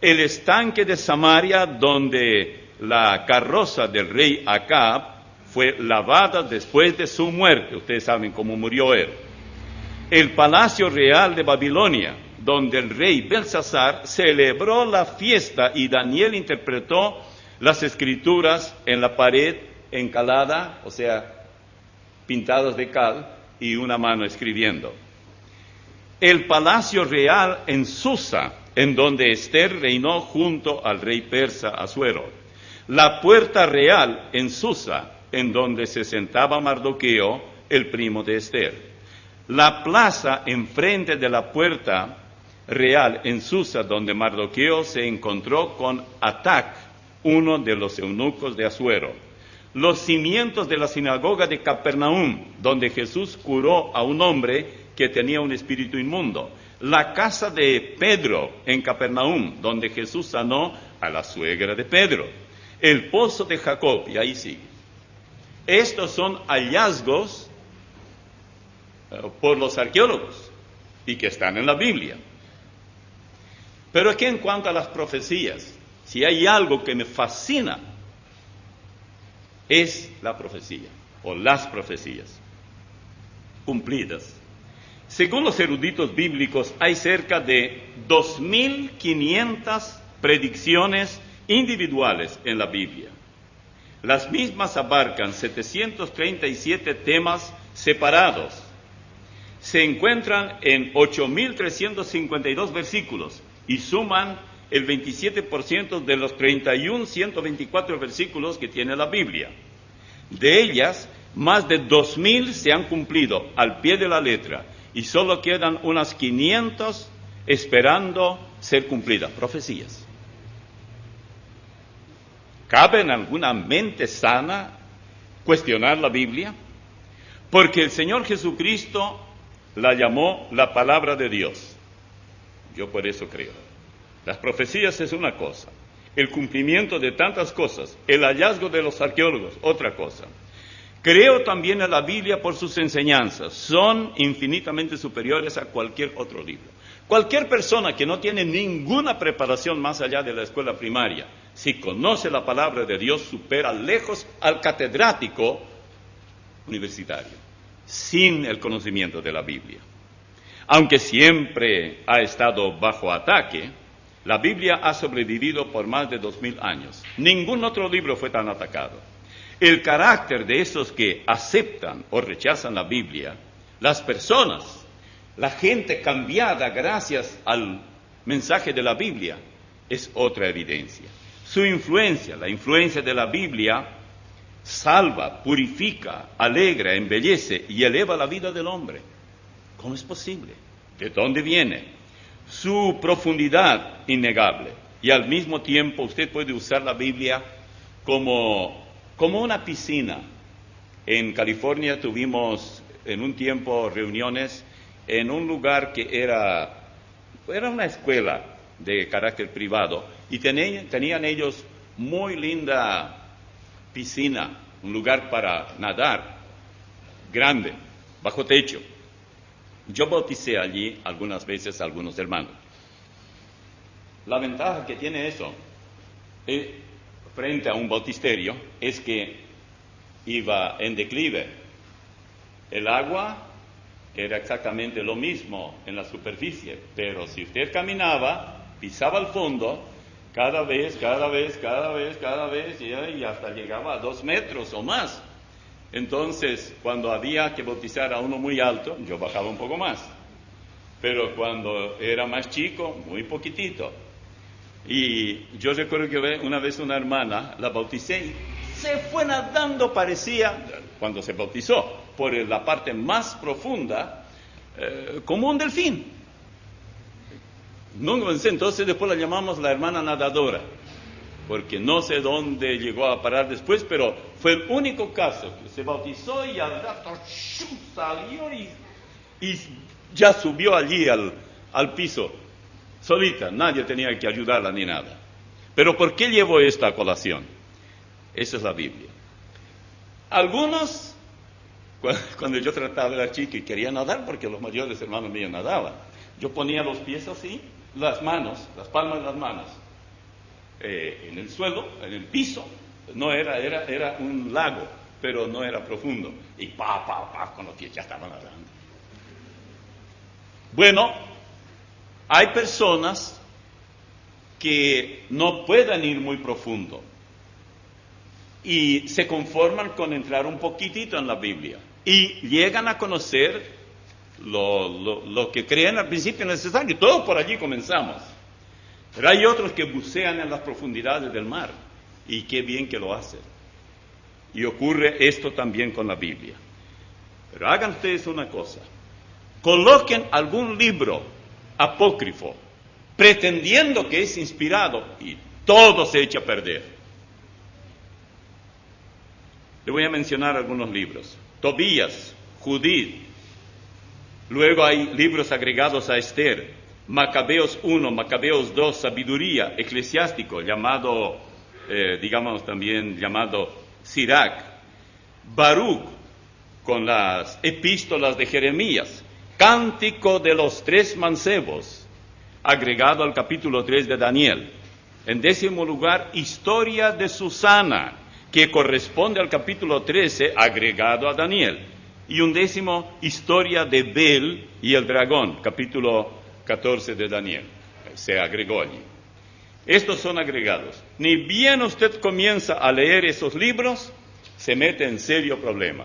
El estanque de Samaria, donde la carroza del rey Acab fue lavada después de su muerte. Ustedes saben cómo murió él. El palacio real de Babilonia, donde el rey Belsasar celebró la fiesta y Daniel interpretó las escrituras en la pared encalada, o sea, pintadas de cal, y una mano escribiendo. El palacio real en Susa, en donde Esther reinó junto al rey persa Asuero. La puerta real en Susa, en donde se sentaba Mardoqueo, el primo de Esther. La plaza enfrente de la puerta real en Susa, donde Mardoqueo se encontró con Atac, uno de los eunucos de Asuero. Los cimientos de la sinagoga de Capernaum, donde Jesús curó a un hombre que tenía un espíritu inmundo. La casa de Pedro en Capernaum, donde Jesús sanó a la suegra de Pedro. El pozo de Jacob, y ahí sigue. Estos son hallazgos por los arqueólogos y que están en la Biblia. Pero aquí en cuanto a las profecías, si hay algo que me fascina, es la profecía, o las profecías cumplidas. Según los eruditos bíblicos, hay cerca de 2500 predicciones individuales en la Biblia. Las mismas abarcan 737 temas separados. Se encuentran en 8352 versículos y suman el 27% de los 124 versículos que tiene la Biblia. De ellas, más de 2000 se han cumplido al pie de la letra y solo quedan unas 500 esperando ser cumplidas, profecías. ¿Cabe en alguna mente sana cuestionar la Biblia? Porque el Señor Jesucristo la llamó la palabra de Dios. Yo por eso creo. Las profecías es una cosa, el cumplimiento de tantas cosas, el hallazgo de los arqueólogos, otra cosa. Creo también en la Biblia por sus enseñanzas, son infinitamente superiores a cualquier otro libro. Cualquier persona que no tiene ninguna preparación más allá de la escuela primaria, si conoce la palabra de Dios, supera lejos al catedrático universitario, sin el conocimiento de la Biblia. Aunque siempre ha estado bajo ataque, la Biblia ha sobrevivido por más de 2000 años. Ningún otro libro fue tan atacado. El carácter de esos que aceptan o rechazan la Biblia, las personas, la gente cambiada gracias al mensaje de la Biblia, es otra evidencia. Su influencia, la influencia de la Biblia, salva, purifica, alegra, embellece y eleva la vida del hombre. ¿Cómo es posible? ¿De dónde viene? Su profundidad innegable. Y al mismo tiempo usted puede usar la Biblia como una piscina. En California tuvimos en un tiempo reuniones en un lugar que era una escuela de carácter privado y tenían ellos muy linda piscina, un lugar para nadar, grande, bajo techo. Yo bauticé allí algunas veces a algunos hermanos. La ventaja que tiene eso, frente a un bautisterio, es que iba en declive. El agua era exactamente lo mismo en la superficie, pero si usted caminaba, pisaba el fondo, cada vez, y hasta llegaba a 2 metros o más. Entonces, cuando había que bautizar a uno muy alto, yo bajaba un poco más. Pero cuando era más chico, muy poquitito. Y yo recuerdo que una vez una hermana la bauticé y se fue nadando, parecía, cuando se bautizó, por la parte más profunda, como un delfín. Entonces después la llamamos la hermana nadadora, porque no sé dónde llegó a parar después, pero fue el único caso que se bautizó y al rato salió y ya subió allí al piso, solita, nadie tenía que ayudarla ni nada. Pero ¿por qué llevo esta a colación? Esa es la Biblia. Algunos, cuando yo trataba de la chica y quería nadar, porque los mayores hermanos míos nadaban, yo ponía los pies así, las manos, las palmas de las manos, en el suelo, en el piso. No era un lago, pero no era profundo. Y con los pies ya estaban nadando. Bueno, hay personas que no pueden ir muy profundo y se conforman con entrar un poquitito en la Biblia y llegan a conocer lo que creen al principio necesario. Todos por allí comenzamos. Pero hay otros que bucean en las profundidades del mar, y qué bien que lo hacen. Y ocurre esto también con la Biblia. Pero hagan ustedes una cosa: coloquen algún libro apócrifo pretendiendo que es inspirado y todo se echa a perder. Le voy a mencionar algunos libros: Tobías, Judith. Luego hay libros agregados a Esther: Macabeos 1, Macabeos 2, Sabiduría, Eclesiástico, también llamado Sirac, Baruch, con las epístolas de Jeremías, Cántico de los 3 mancebos, agregado al capítulo 3 de Daniel. En 10º lugar, Historia de Susana, que corresponde al capítulo 13, agregado a Daniel. Y 11º, Historia de Bel y el dragón, capítulo 14 de Daniel. Se agregó allí. Estos son agregados. Ni bien usted comienza a leer esos libros, se mete en serio problema.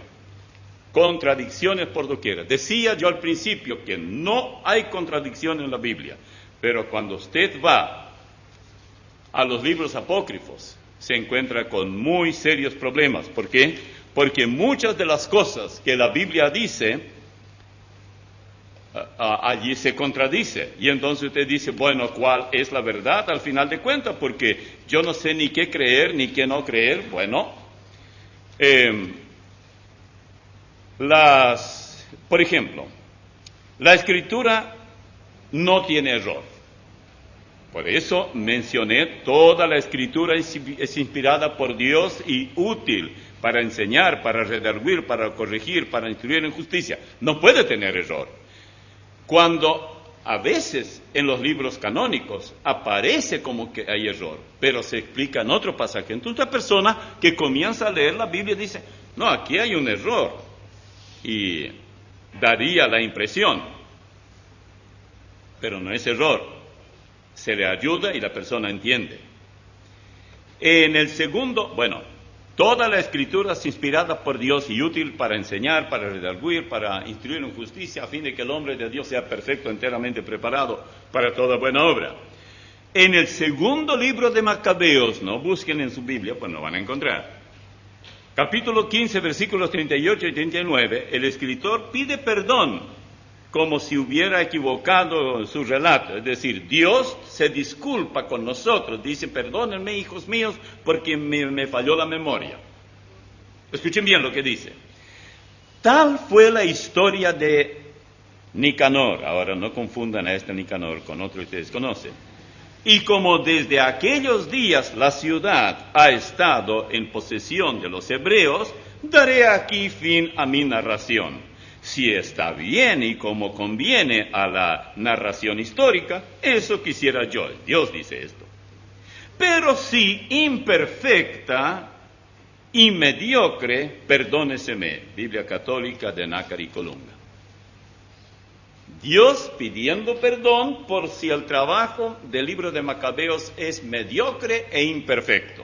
Contradicciones por doquiera. Decía yo al principio que no hay contradicción en la Biblia, pero cuando usted va a los libros apócrifos, se encuentra con muy serios problemas. ¿Por qué? Porque muchas de las cosas que la Biblia dice, allí se contradice. Y entonces usted dice, bueno, ¿cuál es la verdad al final de cuentas? Porque yo no sé ni qué creer ni qué no creer. Bueno, por ejemplo, la Escritura no tiene error. Por eso mencioné, toda la Escritura es inspirada por Dios y útil para enseñar, para redarguir, para corregir, para instruir en justicia. No puede tener error. Cuando a veces en los libros canónicos aparece como que hay error, pero se explica en otro pasaje. Entonces la persona que comienza a leer la Biblia dice, no, aquí hay un error. y daría la impresión, pero no es error. Se le ayuda y la persona entiende. En el segundo, toda la escritura es inspirada por Dios y útil para enseñar, para redarguir, para instruir en justicia, a fin de que el hombre de Dios sea perfecto, enteramente preparado para toda buena obra. En el segundo libro de Macabeos, no busquen en su Biblia, pues no van a encontrar. Capítulo 15, versículos 38 y 39, el escritor pide perdón, como si hubiera equivocado su relato. Es decir, Dios se disculpa con nosotros, dice, perdónenme, hijos míos, porque me falló la memoria. Escuchen bien lo que dice. Tal fue la historia de Nicanor. Ahora no confundan a este Nicanor con otro que ustedes conocen. Y como desde aquellos días la ciudad ha estado en posesión de los hebreos, daré aquí fin a mi narración. Si está bien y como conviene a la narración histórica, eso quisiera yo. Dios dice esto. Pero si imperfecta y mediocre, perdóneseme. Biblia Católica de Nácar y Colunga. Dios pidiendo perdón por si el trabajo del libro de Macabeos es mediocre e imperfecto.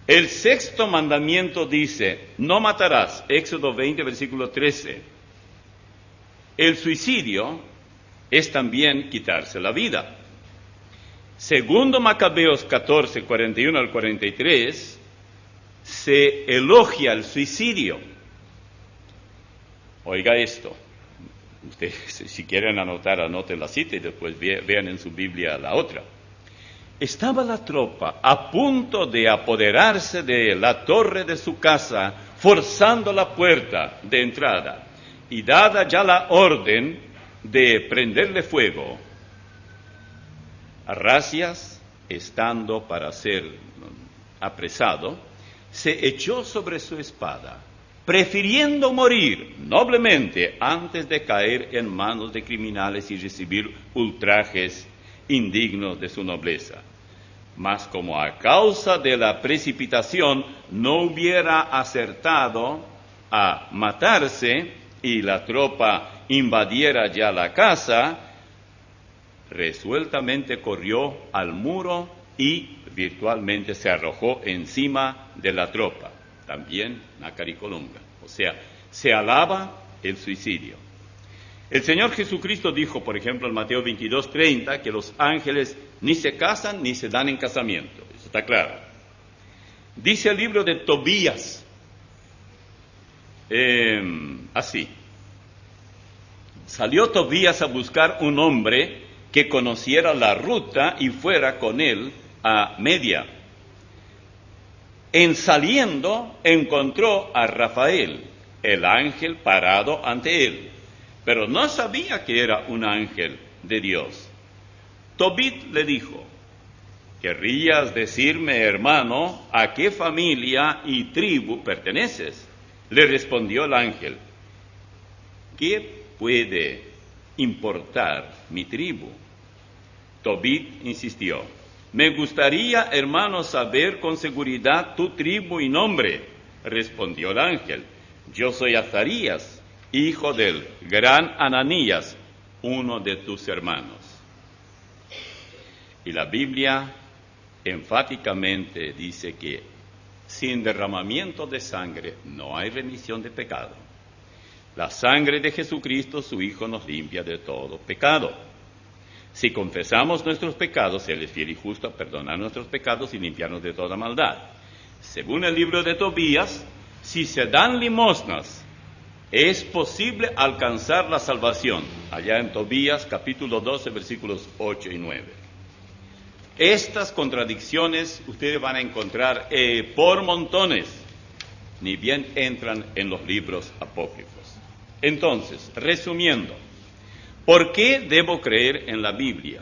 El sexto mandamiento dice, no matarás, Éxodo 20, versículo 13. El suicidio es también quitarse la vida. Segundo Macabeos 14, 41 al 43, se elogia el suicidio. Oiga esto, ustedes si quieren anotar, anoten la cita y después vean en su Biblia la otra. Estaba la tropa a punto de apoderarse de la torre de su casa, forzando la puerta de entrada, y dada ya la orden de prenderle fuego, Arrazias, estando para ser apresado, se echó sobre su espada, prefiriendo morir noblemente antes de caer en manos de criminales y recibir ultrajes indignos de su nobleza. Mas como a causa de la precipitación no hubiera acertado a matarse y la tropa invadiera ya la casa, resueltamente corrió al muro y virtualmente se arrojó encima de la tropa. También Nácar y Colunga. O sea, se alaba el suicidio. El Señor Jesucristo dijo, por ejemplo, en Mateo 22:30, que los ángeles ni se casan ni se dan en casamiento. Eso está claro. Dice el libro de Tobías, así. Salió Tobías a buscar un hombre que conociera la ruta y fuera con él a Media. En saliendo encontró a Rafael, el ángel parado ante él, pero no sabía que era un ángel de Dios. Tobit le dijo, ¿querrías decirme, hermano, a qué familia y tribu perteneces? Le respondió el ángel, ¿qué puede importar mi tribu? Tobit insistió, me gustaría, hermano, saber con seguridad tu tribu y nombre. Respondió el ángel, yo soy Azarías, hijo del gran Ananías, uno de tus hermanos. Y la Biblia enfáticamente dice que sin derramamiento de sangre no hay remisión de pecado. La sangre de Jesucristo, su Hijo, nos limpia de todo pecado. Si confesamos nuestros pecados, Él es fiel y justo a perdonar nuestros pecados y limpiarnos de toda maldad. Según el libro de Tobías, si se dan limosnas, es posible alcanzar la salvación. Allá en Tobías, capítulo 12, versículos 8 y 9. Estas contradicciones ustedes van a encontrar por montones, ni bien entran en los libros apócrifos. Entonces, resumiendo, ¿por qué debo creer en la Biblia?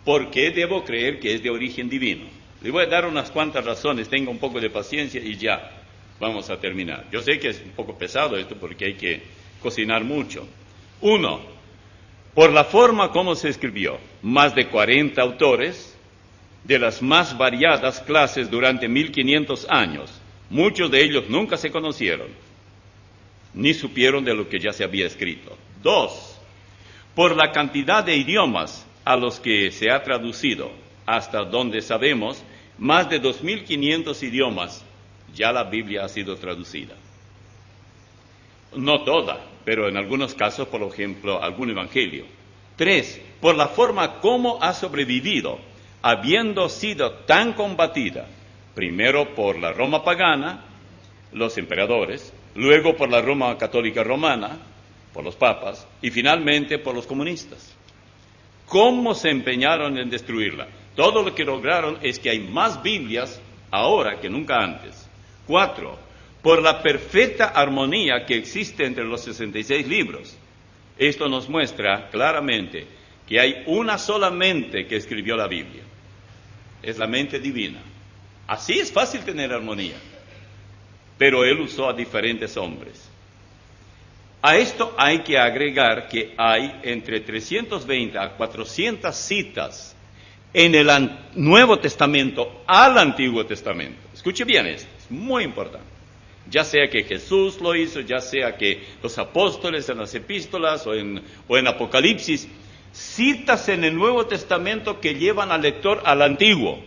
¿Por qué debo creer que es de origen divino? Le voy a dar unas cuantas razones, tenga un poco de paciencia y ya vamos a terminar. Yo sé que es un poco pesado esto porque hay que cocinar mucho. 1, por la forma como se escribió, más de 40 autores de las más variadas clases durante 1500 años, Muchos de ellos nunca se conocieron, ni supieron de lo que ya se había escrito. 2, por la cantidad de idiomas a los que se ha traducido, hasta donde sabemos, más de 2.500 idiomas, ya la Biblia ha sido traducida. No toda, pero en algunos casos, por ejemplo, algún evangelio. 3, por la forma como ha sobrevivido, habiendo sido tan combatida, primero por la Roma pagana, los emperadores, luego por la Roma católica romana, por los papas, y finalmente por los comunistas. ¿Cómo se empeñaron en destruirla? Todo lo que lograron es que hay más Biblias ahora que nunca antes. 4, por la perfecta armonía que existe entre los 66 libros. Esto nos muestra claramente que hay una sola mente que escribió la Biblia. Es la mente divina. Así es fácil tener armonía. Pero Él usó a diferentes hombres. A esto hay que agregar que hay entre 320 a 400 citas en el Nuevo Testamento al Antiguo Testamento. Escuche bien esto, es muy importante. Ya sea que Jesús lo hizo, ya sea que los apóstoles en las epístolas o en Apocalipsis, citas en el Nuevo Testamento que llevan al lector al Antiguo.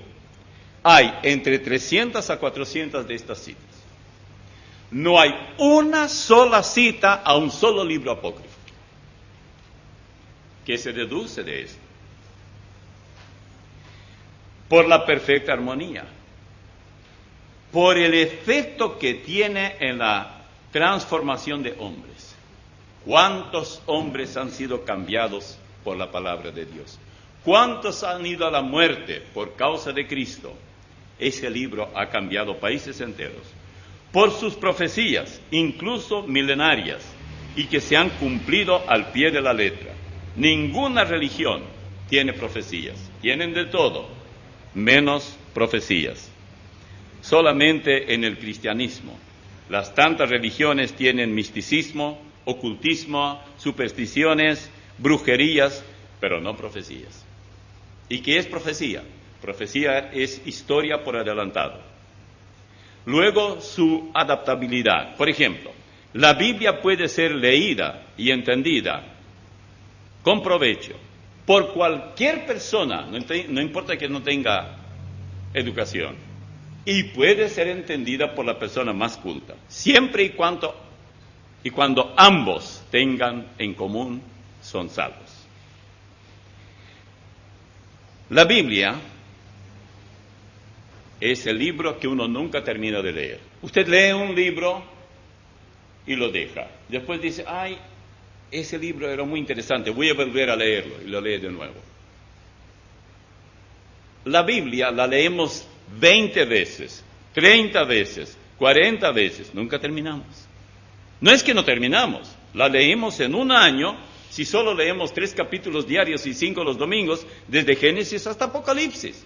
Hay entre 300 a 400 de estas citas. No hay una sola cita a un solo libro apócrifo. ¿Qué se deduce de esto? Por la perfecta armonía, por el efecto que tiene en la transformación de hombres. ¿Cuántos hombres han sido cambiados por la palabra de Dios? ¿Cuántos han ido a la muerte por causa de Cristo? Ese libro ha cambiado países enteros. Por sus profecías, incluso milenarias, y que se han cumplido al pie de la letra. Ninguna religión tiene profecías, tienen de todo, menos profecías. Solamente en el cristianismo. Las tantas religiones tienen misticismo, ocultismo, supersticiones, brujerías, pero no profecías. ¿Y qué es profecía? Profecía es historia por adelantado. Luego, su adaptabilidad. Por ejemplo, la Biblia puede ser leída y entendida con provecho por cualquier persona, no importa que no tenga educación, y puede ser entendida por la persona más culta, siempre y cuando ambos tengan en común, son salvos. La Biblia es el libro que uno nunca termina de leer. Usted lee un libro y lo deja. Después dice, ay, ese libro era muy interesante, voy a volver a leerlo, y lo lee de nuevo. La Biblia la leemos 20 veces, 30 veces, 40 veces, nunca terminamos. No es que no terminamos, la leemos en un año, si solo leemos 3 capítulos diarios y 5 los domingos, desde Génesis hasta Apocalipsis.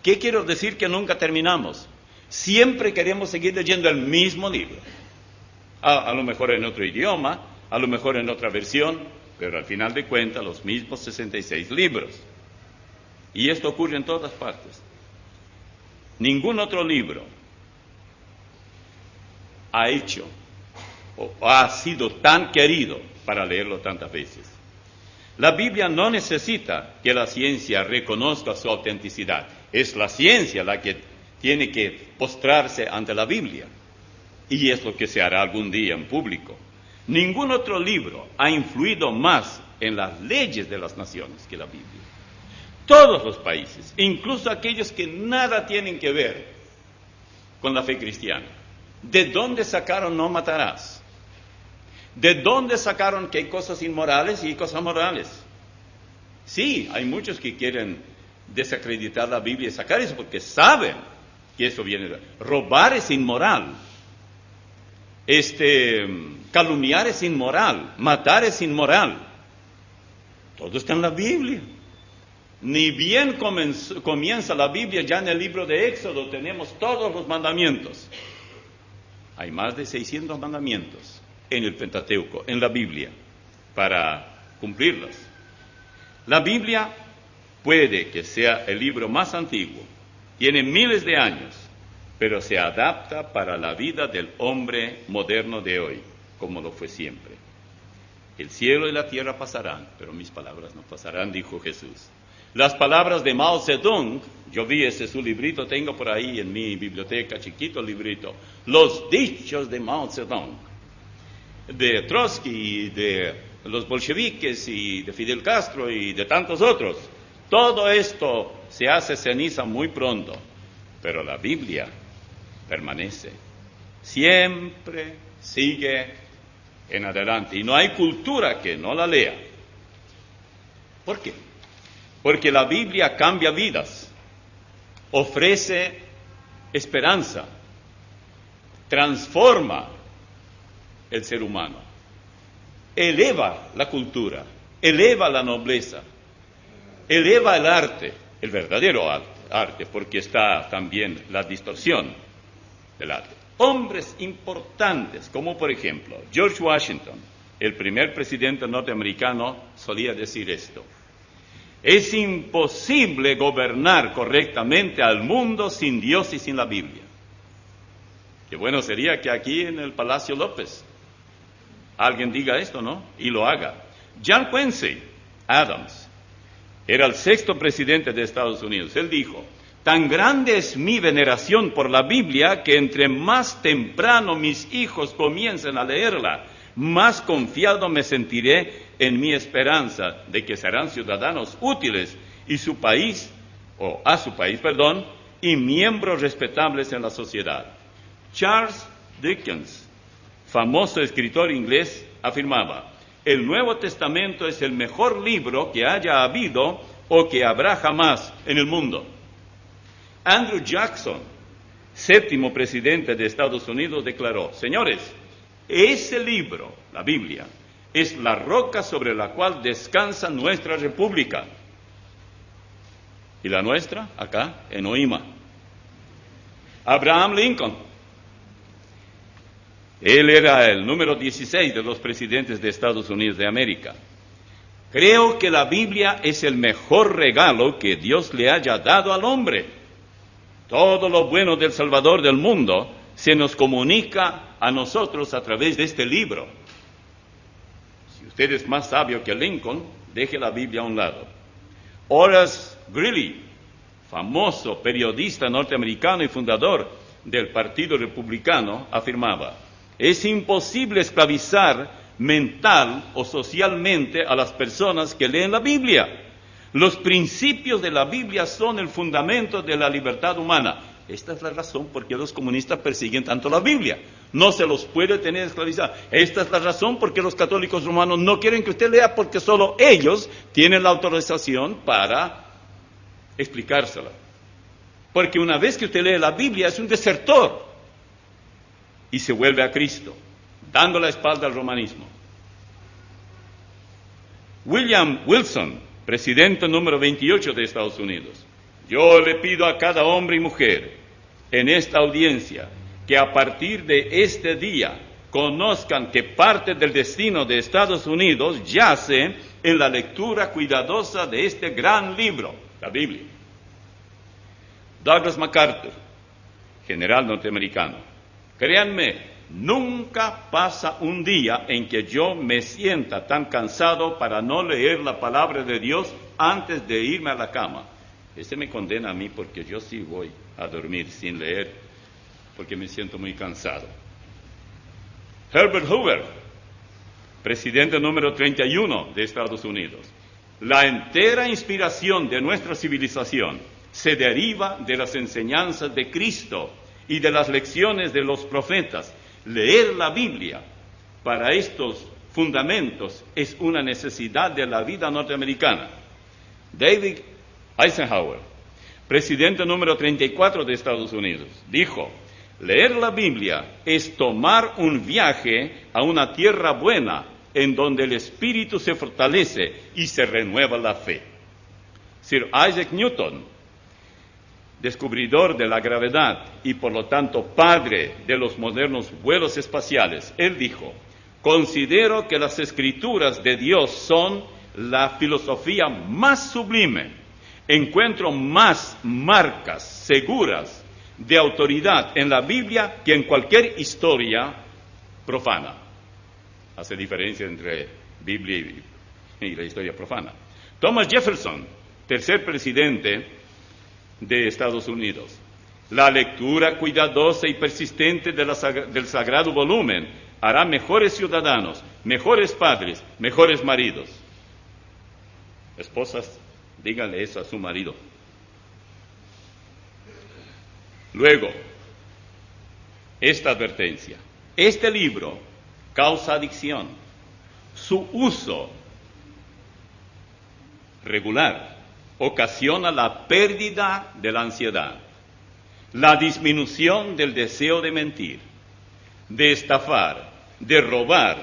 ¿Qué quiero decir que nunca terminamos? Siempre queremos seguir leyendo el mismo libro. A lo mejor en otro idioma, a lo mejor en otra versión, pero al final de cuentas los mismos 66 libros. Y esto ocurre en todas partes. Ningún otro libro ha hecho o ha sido tan querido para leerlo tantas veces. La Biblia no necesita que la ciencia reconozca su autenticidad. Es la ciencia la que tiene que postrarse ante la Biblia. Y es lo que se hará algún día en público. Ningún otro libro ha influido más en las leyes de las naciones que la Biblia. Todos los países, incluso aquellos que nada tienen que ver con la fe cristiana, ¿de dónde sacaron no matarás? ¿De dónde sacaron que hay cosas inmorales y hay cosas morales? Sí, hay muchos que quieren desacreditar la Biblia y sacar eso porque saben que eso viene de... Robar es inmoral. Calumniar es inmoral. Matar es inmoral. Todo está en la Biblia. Ni bien comienza la Biblia, ya en el libro de Éxodo tenemos todos los mandamientos. Hay más de 600 mandamientos en el Pentateuco, en la Biblia, para cumplirlos. La Biblia puede que sea el libro más antiguo, tiene miles de años, pero se adapta para la vida del hombre moderno de hoy, como lo fue siempre. El cielo y la tierra pasarán, pero mis palabras no pasarán, dijo Jesús. Las palabras de Mao Zedong, yo vi su librito, tengo por ahí en mi biblioteca, chiquito librito, los dichos de Mao Zedong, de Trotsky, de los bolcheviques y de Fidel Castro y de tantos otros. Todo esto se hace ceniza muy pronto, pero la Biblia permanece, siempre sigue en adelante, y no hay cultura que no la lea. ¿Por qué? Porque la Biblia cambia vidas, ofrece esperanza, transforma el ser humano, eleva la cultura, eleva la nobleza, eleva el arte, el verdadero arte, porque está también la distorsión del arte. Hombres importantes, como por ejemplo George Washington, el primer presidente norteamericano, solía decir esto: es imposible gobernar correctamente al mundo sin Dios y sin la Biblia. Qué bueno sería que aquí en el Palacio López alguien diga esto, ¿no? Y lo haga. John Quincy Adams era el 6º presidente de Estados Unidos. Él dijo: tan grande es mi veneración por la Biblia que entre más temprano mis hijos comiencen a leerla, más confiado me sentiré en mi esperanza de que serán ciudadanos útiles y su país, y miembros respetables en la sociedad. Charles Dickens, famoso escritor inglés, afirmaba: el Nuevo Testamento es el mejor libro que haya habido o que habrá jamás en el mundo. Andrew Jackson, 7º presidente de Estados Unidos, declaró: señores, ese libro, la Biblia, es la roca sobre la cual descansa nuestra república. ¿Y la nuestra? Acá, en Oima. Abraham Lincoln. Él era el número 16 de los presidentes de Estados Unidos de América. Creo que la Biblia es el mejor regalo que Dios le haya dado al hombre. Todo lo bueno del Salvador del mundo se nos comunica a nosotros a través de este libro. Si usted es más sabio que Lincoln, deje la Biblia a un lado. Horace Greeley, famoso periodista norteamericano y fundador del Partido Republicano, afirmaba: es imposible esclavizar mental o socialmente a las personas que leen la Biblia. Los principios de la Biblia son el fundamento de la libertad humana. Esta es la razón por qué los comunistas persiguen tanto la Biblia. No se los puede tener esclavizados. Esta es la razón por qué los católicos romanos no quieren que usted lea, porque solo ellos tienen la autorización para explicársela. Porque una vez que usted lee la Biblia es un desertor y se vuelve a Cristo, dando la espalda al romanismo. William Wilson, presidente número 28 de Estados Unidos: yo le pido a cada hombre y mujer en esta audiencia que a partir de este día conozcan que parte del destino de Estados Unidos yace en la lectura cuidadosa de este gran libro, la Biblia. Douglas MacArthur, general norteamericano: créanme, nunca pasa un día en que yo me sienta tan cansado para no leer la palabra de Dios antes de irme a la cama. Este me condena a mí, porque yo sí voy a dormir sin leer, porque me siento muy cansado. Herbert Hoover, presidente número 31 de Estados Unidos: la entera inspiración de nuestra civilización se deriva de las enseñanzas de Cristo y de las lecciones de los profetas. Leer la Biblia para estos fundamentos es una necesidad de la vida norteamericana. David Eisenhower, presidente número 34 de Estados Unidos, dijo: leer la Biblia es tomar un viaje a una tierra buena en donde el espíritu se fortalece y se renueva la fe. Sir Isaac Newton, descubridor de la gravedad y por lo tanto padre de los modernos vuelos espaciales, él dijo: considero que las escrituras de Dios son la filosofía más sublime. Encuentro más marcas seguras de autoridad en la Biblia que en cualquier historia profana. Hace diferencia entre Biblia y la historia profana. Thomas Jefferson, tercer presidente de Estados Unidos. La lectura cuidadosa y persistente del sagrado volumen hará mejores ciudadanos, mejores padres, mejores maridos. Esposas, díganle eso a su marido. Luego, esta advertencia. Este libro causa adicción. Su uso regular ocasiona la pérdida de la ansiedad, la disminución del deseo de mentir, de estafar, de robar,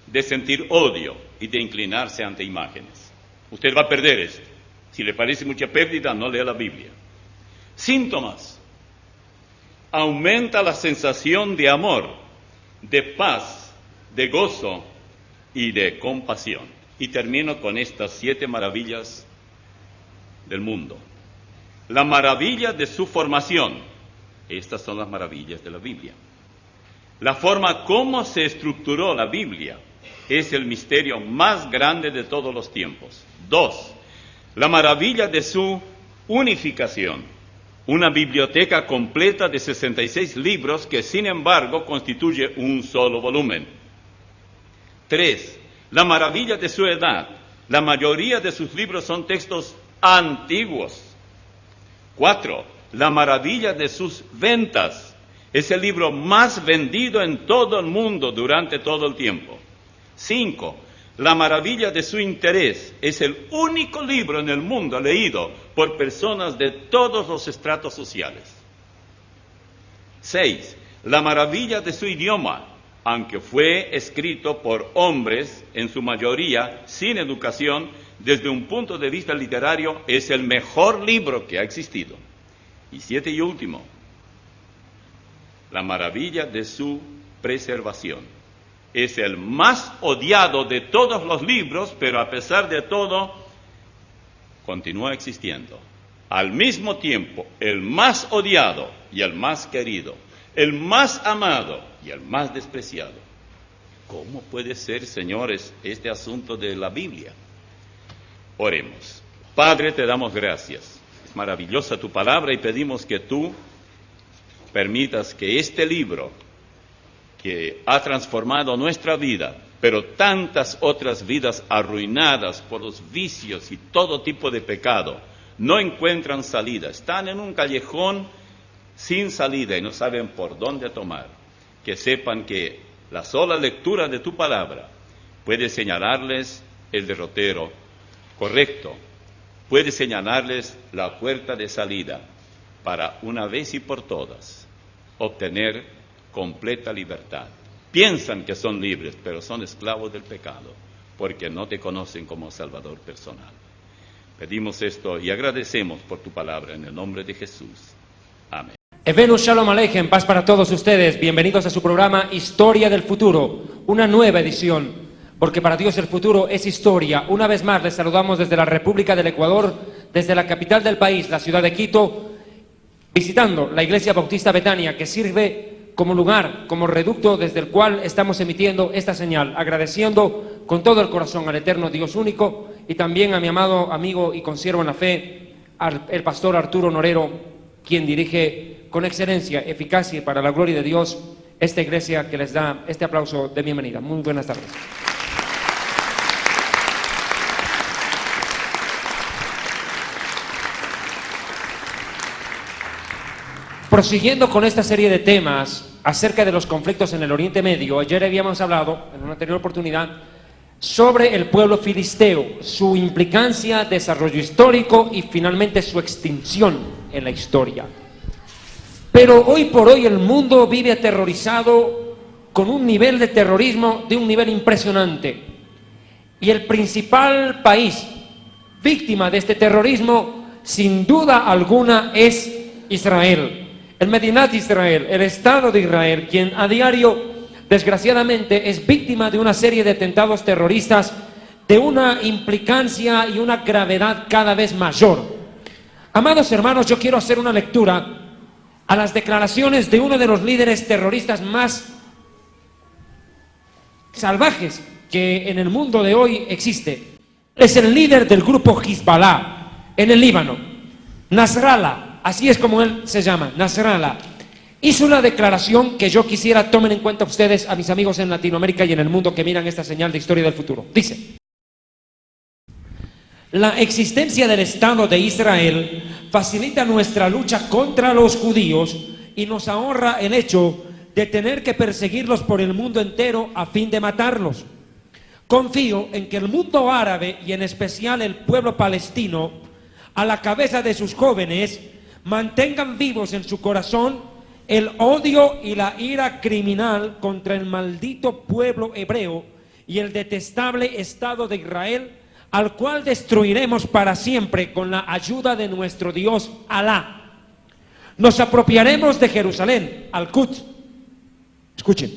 de sentir odio y de inclinarse ante imágenes. Usted va a perder esto. Si le parece mucha pérdida, no lea la Biblia. Síntomas. Aumenta la sensación de amor, de paz, de gozo y de compasión. Y termino con estas 7 maravillas del mundo. La maravilla de su formación. Estas son las maravillas de la Biblia. La forma como se estructuró la Biblia es el misterio más grande de todos los tiempos. 2. La maravilla de su unificación. Una biblioteca completa de 66 libros que, sin embargo, constituye un solo volumen. 3. La maravilla de su edad. La mayoría de sus libros son textos antiguos. 4. La maravilla de sus ventas. Es el libro más vendido en todo el mundo durante todo el tiempo. 5. La maravilla de su interés. Es el único libro en el mundo leído por personas de todos los estratos sociales. 6. La maravilla de su idioma. Aunque fue escrito por hombres, en su mayoría sin educación, desde un punto de vista literario, es el mejor libro que ha existido. Y 7 y último, la maravilla de su preservación. Es el más odiado de todos los libros, pero a pesar de todo, continúa existiendo. Al mismo tiempo, el más odiado y el más querido, el más amado y el más despreciado. ¿Cómo puede ser, señores, este asunto de la Biblia? Oremos. Padre, te damos gracias. Es maravillosa tu palabra y pedimos que tú permitas que este libro, que ha transformado nuestra vida, pero tantas otras vidas arruinadas por los vicios y todo tipo de pecado, no encuentran salida, están en un callejón sin salida y no saben por dónde tomar. Que sepan que la sola lectura de tu palabra puede señalarles el derrotero correcto, puede señalarles la puerta de salida para una vez y por todas obtener completa libertad. Piensan que son libres, pero son esclavos del pecado, porque no te conocen como Salvador personal. Pedimos esto y agradecemos por tu palabra en el nombre de Jesús. Amén. Evenu Shalom Aleichem, paz para todos ustedes. Bienvenidos a su programa Historia del Futuro, una nueva edición, porque para Dios el futuro es historia. Una vez más les saludamos desde la República del Ecuador, desde la capital del país, la ciudad de Quito, visitando la Iglesia Bautista Betania, que sirve como lugar, como reducto desde el cual estamos emitiendo esta señal, agradeciendo con todo el corazón al eterno Dios único y también a mi amado amigo y consiervo en la fe, el pastor Arturo Norero, quien dirige con excelencia, eficacia y para la gloria de Dios esta iglesia, que les da este aplauso de bienvenida. Muy buenas tardes. Prosiguiendo con esta serie de temas acerca de los conflictos en el Oriente Medio, ayer habíamos hablado, en una anterior oportunidad, sobre el pueblo filisteo, su implicancia, desarrollo histórico y finalmente su extinción en la historia. Pero hoy por hoy el mundo vive aterrorizado con un nivel de terrorismo de un nivel impresionante. Y el principal país víctima de este terrorismo, sin duda alguna, es Israel. El Medinat Israel, el Estado de Israel, quien a diario, desgraciadamente, es víctima de una serie de atentados terroristas de una implicancia y una gravedad cada vez mayor. Amados hermanos, yo quiero hacer una lectura a las declaraciones de uno de los líderes terroristas más salvajes que en el mundo de hoy existe. Es el líder del grupo Hezbollah en el Líbano, Nasrallah, así es como él se llama, Nasrallah. Hizo una declaración que yo quisiera tomen en cuenta ustedes, a mis amigos en Latinoamérica y en el mundo que miran esta señal de Historia del Futuro. Dice: la existencia del Estado de Israel facilita nuestra lucha contra los judíos y nos ahorra el hecho de tener que perseguirlos por el mundo entero a fin de matarlos. Confío en que el mundo árabe y en especial el pueblo palestino, a la cabeza de sus jóvenes, mantengan vivos en su corazón el odio y la ira criminal contra el maldito pueblo hebreo y el detestable Estado de Israel, al cual destruiremos para siempre con la ayuda de nuestro Dios Alá. Nos apropiaremos de Jerusalén, Al-Quds. Escuchen.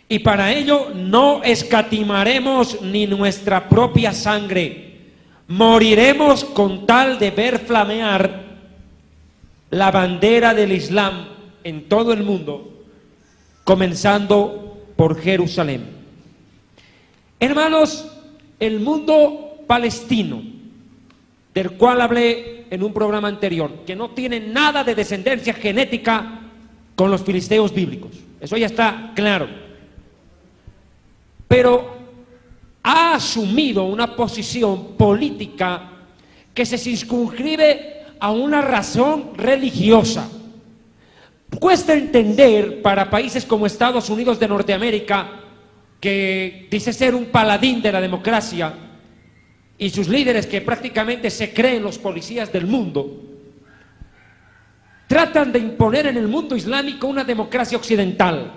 Y para ello no escatimaremos ni nuestra propia sangre. Moriremos con tal de ver flamear la bandera del Islam en todo el mundo, comenzando por Jerusalén. Hermanos, el mundo palestino, del cual hablé en un programa anterior, que no tiene nada de descendencia genética con los filisteos bíblicos, eso ya está claro, pero ha asumido una posición política que se circunscribe a una razón religiosa. Cuesta entender para países como Estados Unidos de Norteamérica, que dice ser un paladín de la democracia, y sus líderes que prácticamente se creen los policías del mundo, tratan de imponer en el mundo islámico una democracia occidental,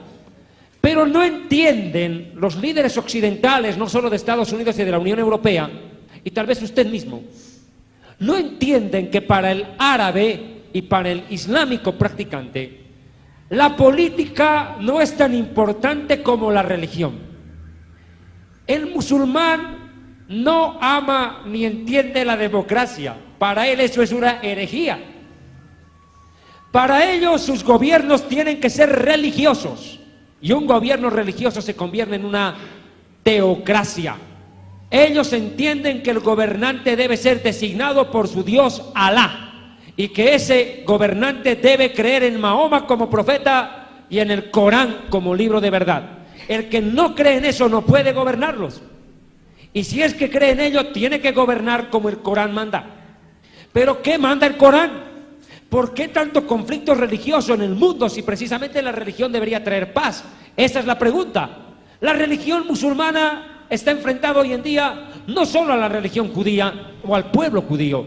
pero no entienden los líderes occidentales, no solo de Estados Unidos y de la Unión Europea, y tal vez usted mismo, no entienden que para el árabe y para el islámico practicante, la política no es tan importante como la religión. El musulmán no ama ni entiende la democracia, para él eso es una herejía. Para ellos sus gobiernos tienen que ser religiosos, y un gobierno religioso se convierte en una teocracia. Ellos entienden que el gobernante debe ser designado por su Dios Alá, y que ese gobernante debe creer en Mahoma como profeta y en el Corán como libro de verdad. El que no cree en eso no puede gobernarlos, y si es que cree en ello tiene que gobernar como el Corán manda. ¿Pero qué manda el Corán? ¿Por qué tanto conflicto religioso en el mundo si precisamente la religión debería traer paz? Esa es la pregunta. La religión musulmana está enfrentada hoy en día no solo a la religión judía o al pueblo judío.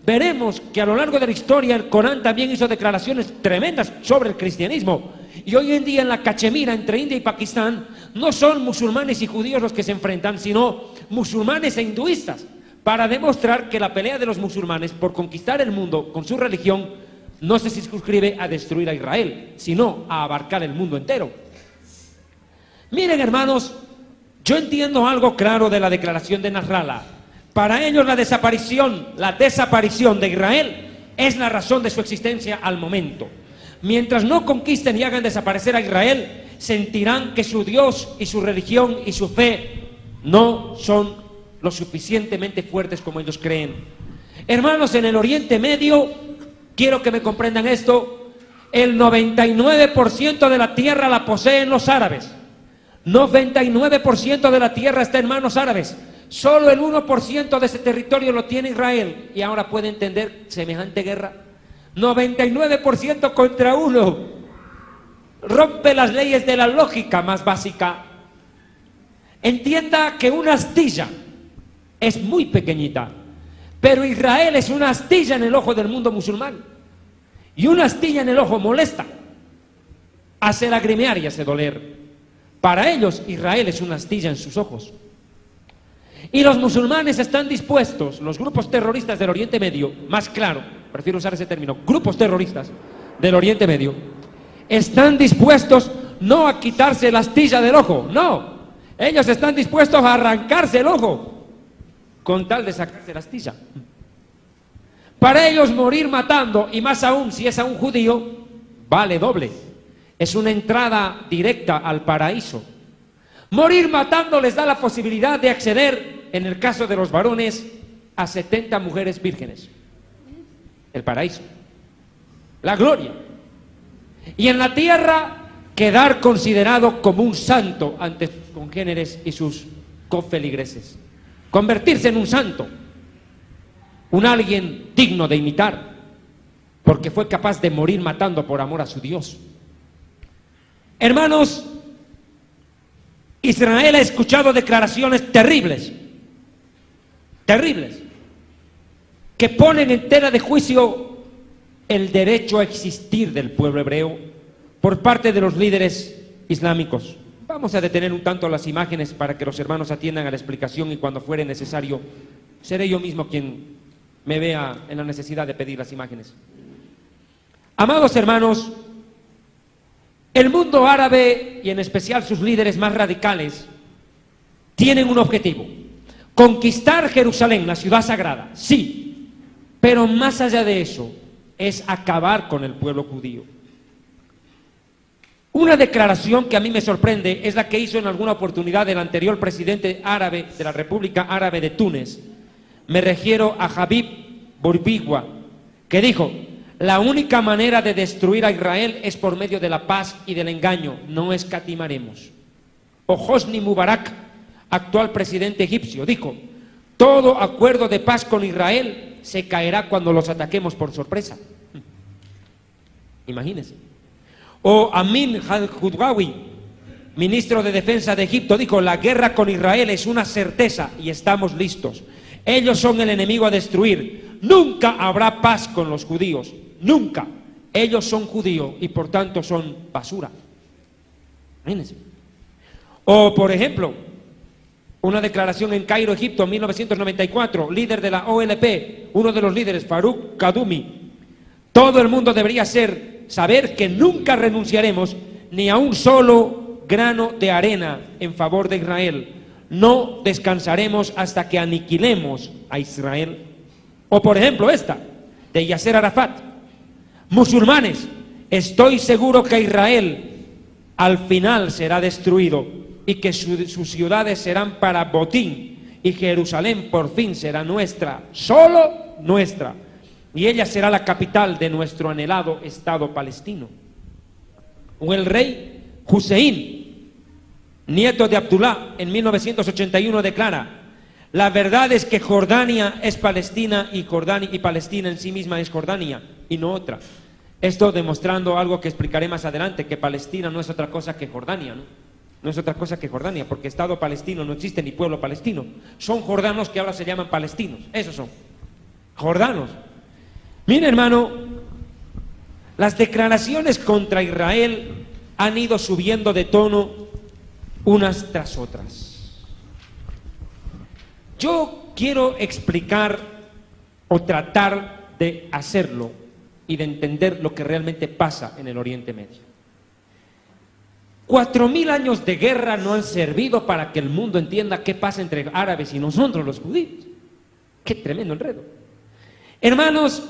Veremos que a lo largo de la historia el Corán también hizo declaraciones tremendas sobre el cristianismo, y hoy en día en la cachemira entre India y Pakistán no son musulmanes y judíos los que se enfrentan, sino musulmanes e hinduistas, para demostrar que la pelea de los musulmanes por conquistar el mundo con su religión no se circunscribe a destruir a Israel, sino a abarcar el mundo entero. Miren, hermanos, yo entiendo algo claro de la declaración de Nasrallah. Para ellos la desaparición de Israel es la razón de su existencia al momento. Mientras no conquisten y hagan desaparecer a Israel, sentirán que su Dios y su religión y su fe no son lo suficientemente fuertes como ellos creen. Hermanos, en el Oriente Medio, quiero que me comprendan esto, el 99% de la tierra la poseen los árabes. 99% de la tierra está en manos árabes. Solo el 1% de ese territorio lo tiene Israel. Y ahora puede entender semejante guerra. 99% contra 1. Rompe las leyes de la lógica más básica. Entienda que una astilla es muy pequeñita, pero Israel es una astilla en el ojo del mundo musulmán. Y una astilla en el ojo molesta, hace lagrimear y hace doler. Para ellos Israel es una astilla en sus ojos. Y los musulmanes están dispuestos, los grupos terroristas del Oriente Medio, más claro, prefiero usar ese término, grupos terroristas del Oriente Medio, están dispuestos no a quitarse la astilla del ojo, no, ellos están dispuestos a arrancarse el ojo con tal de sacarse la astilla. Para ellos morir matando, y más aún si es a un judío, vale doble. Es una entrada directa al paraíso. Morir matando les da la posibilidad de acceder, en el caso de los varones, a 70 mujeres vírgenes. El paraíso. La gloria. Y en la tierra quedar considerado como un santo ante sus congéneres y sus cofeligreses. Convertirse en un santo. Un alguien digno de imitar, porque fue capaz de morir matando por amor a su Dios. Hermanos, Israel ha escuchado declaraciones terribles, terribles, que ponen en tela de juicio el derecho a existir del pueblo hebreo por parte de los líderes islámicos. Vamos a detener un tanto las imágenes para que los hermanos atiendan a la explicación, y cuando fuere necesario seré yo mismo quien me vea en la necesidad de pedir las imágenes. Amados hermanos, el mundo árabe, y en especial sus líderes más radicales, tienen un objetivo: conquistar Jerusalén, la ciudad sagrada, sí, pero más allá de eso, es acabar con el pueblo judío. Una declaración que a mí me sorprende es la que hizo en alguna oportunidad el anterior presidente árabe de la República Árabe de Túnez. Me refiero a Habib Bourguiba, que dijo: la única manera de destruir a Israel es por medio de la paz y del engaño, no escatimaremos. O Hosni Mubarak, actual presidente egipcio, dijo: todo acuerdo de paz con Israel se caerá cuando los ataquemos por sorpresa. Imagínense. O Amin al-Hudwawi, ministro de Defensa de Egipto, dijo: la guerra con Israel es una certeza y estamos listos. Ellos son el enemigo a destruir. Nunca habrá paz con los judíos. Nunca. Ellos son judíos y por tanto son basura. Imagínense. O, por ejemplo, una declaración en Cairo, Egipto, en 1994, líder de la OLP, uno de los líderes, Farouk Kadumi: todo el mundo debería saber que nunca renunciaremos ni a un solo grano de arena en favor de Israel. No descansaremos hasta que aniquilemos a Israel. O por ejemplo esta, de Yasser Arafat: musulmanes, estoy seguro que Israel al final será destruido y que sus ciudades serán para botín, y Jerusalén por fin será nuestra, solo nuestra, y ella será la capital de nuestro anhelado Estado palestino. O el rey Hussein, nieto de Abdullah, en 1981 declara: la verdad es que Jordania es Palestina, y Palestina en sí misma es Jordania y no otra. Esto demostrando algo que explicaré más adelante, que Palestina no es otra cosa que Jordania, no es otra cosa que Jordania, porque Estado palestino no existe, ni pueblo palestino. Son jordanos que ahora se llaman palestinos, esos son jordanos. Mira, hermano, las declaraciones contra Israel han ido subiendo de tono unas tras otras. Yo quiero explicar o tratar de hacerlo y de entender lo que realmente pasa en el Oriente Medio. 4000 años de guerra no han servido para que el mundo entienda qué pasa entre árabes y nosotros los judíos. Qué tremendo enredo. Hermanos,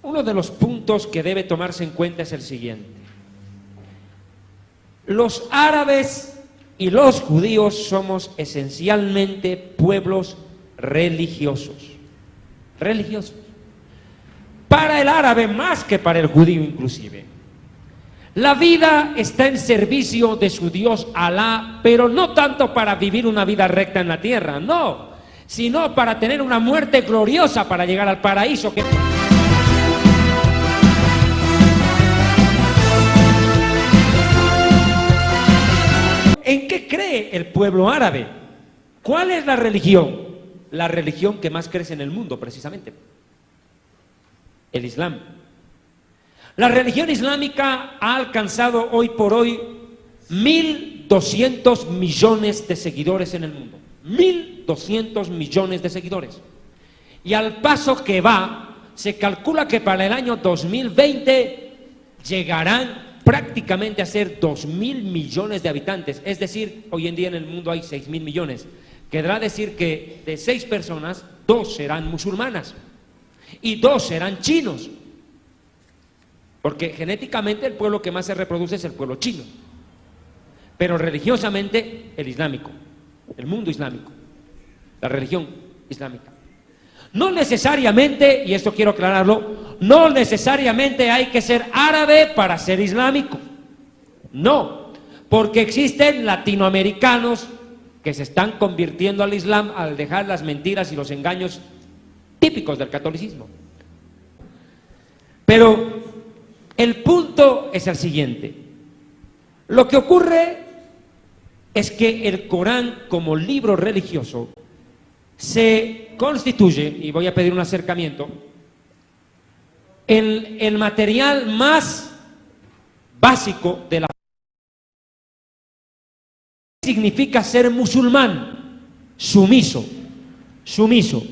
uno de los puntos que debe tomarse en cuenta es el siguiente: los árabes y los judíos somos esencialmente pueblos religiosos. Religiosos. Para el árabe más que para el judío inclusive. La vida está en servicio de su Dios Alá, pero no tanto para vivir una vida recta en la tierra, no, sino para tener una muerte gloriosa, para llegar al paraíso que... ¿En qué cree el pueblo árabe? ¿Cuál es la religión? La religión que más crece en el mundo, precisamente: el Islam. La religión islámica ha alcanzado hoy por hoy 1.200 millones de seguidores en el mundo. 1.200 millones de seguidores. Y al paso que va, se calcula que para el año 2020 llegarán prácticamente a ser 2.000 millones de habitantes. Es decir, hoy en día en el mundo hay 6.000 millones. Querrá decir que de 6 personas, 2 serán musulmanas y 2 serán chinos, porque genéticamente el pueblo que más se reproduce es el pueblo chino, pero religiosamente el islámico, el mundo islámico, la religión islámica. No necesariamente, y esto quiero aclararlo, no necesariamente hay que ser árabe para ser islámico. No, porque existen latinoamericanos que se están convirtiendo al Islam al dejar las mentiras y los engaños típicos del catolicismo. Pero el punto es el siguiente. Lo que ocurre es que el Corán como libro religioso se constituye, y voy a pedir un acercamiento, el material más básico de la significa ser musulmán, sumiso, sumiso.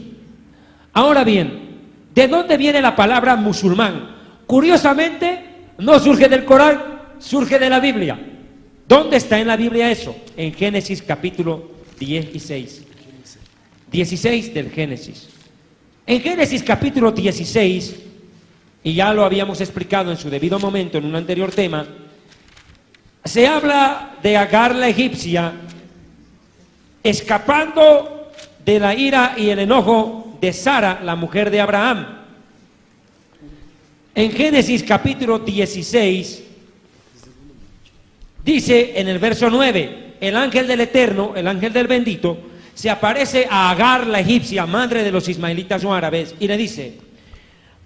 Ahora bien, ¿de dónde viene la palabra musulmán? Curiosamente, no surge del Corán, surge de la Biblia. ¿Dónde está en la Biblia eso? En Génesis capítulo 16. 16 del Génesis. En Génesis capítulo 16, y ya lo habíamos explicado en su debido momento en un anterior tema, se habla de Agar la egipcia escapando de la ira y el enojo de Sara, la mujer de Abraham. En Génesis capítulo 16 dice en el verso 9, el ángel del Eterno, el ángel del bendito, se aparece a Agar la egipcia, madre de los ismaelitas o árabes, y le dice: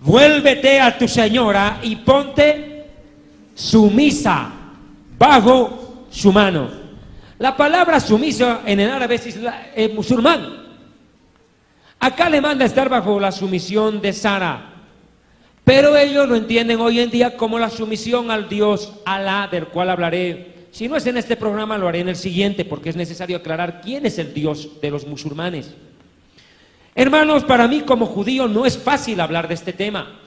vuélvete a tu señora y ponte sumisa bajo su mano. La palabra sumisa en el árabe es musulmán. Acá le manda a estar bajo la sumisión de Sara, pero ellos lo entienden hoy en día como la sumisión al Dios Alá, del cual hablaré. Si no es en este programa, lo haré en el siguiente, porque es necesario aclarar quién es el Dios de los musulmanes. Hermanos, para mí como judío no es fácil hablar de este tema,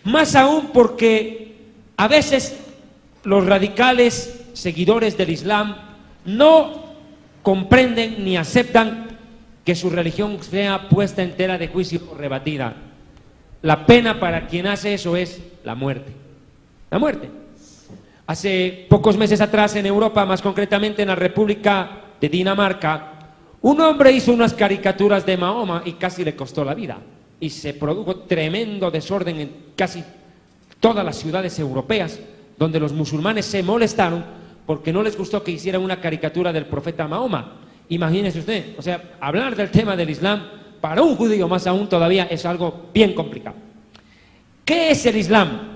más aún porque a veces los radicales seguidores del Islam no comprenden ni aceptan que su religión sea puesta en tela de juicio o rebatida. La pena para quien hace eso es la muerte. La muerte. Hace pocos meses atrás en Europa, más concretamente en la República de Dinamarca, un hombre hizo unas caricaturas de Mahoma y casi le costó la vida. Y se produjo tremendo desorden en casi todas las ciudades europeas, donde los musulmanes se molestaron porque no les gustó que hicieran una caricatura del profeta Mahoma. Imagínese usted, o sea, hablar del tema del Islam para un judío más aún todavía es algo bien complicado. ¿Qué es el Islam?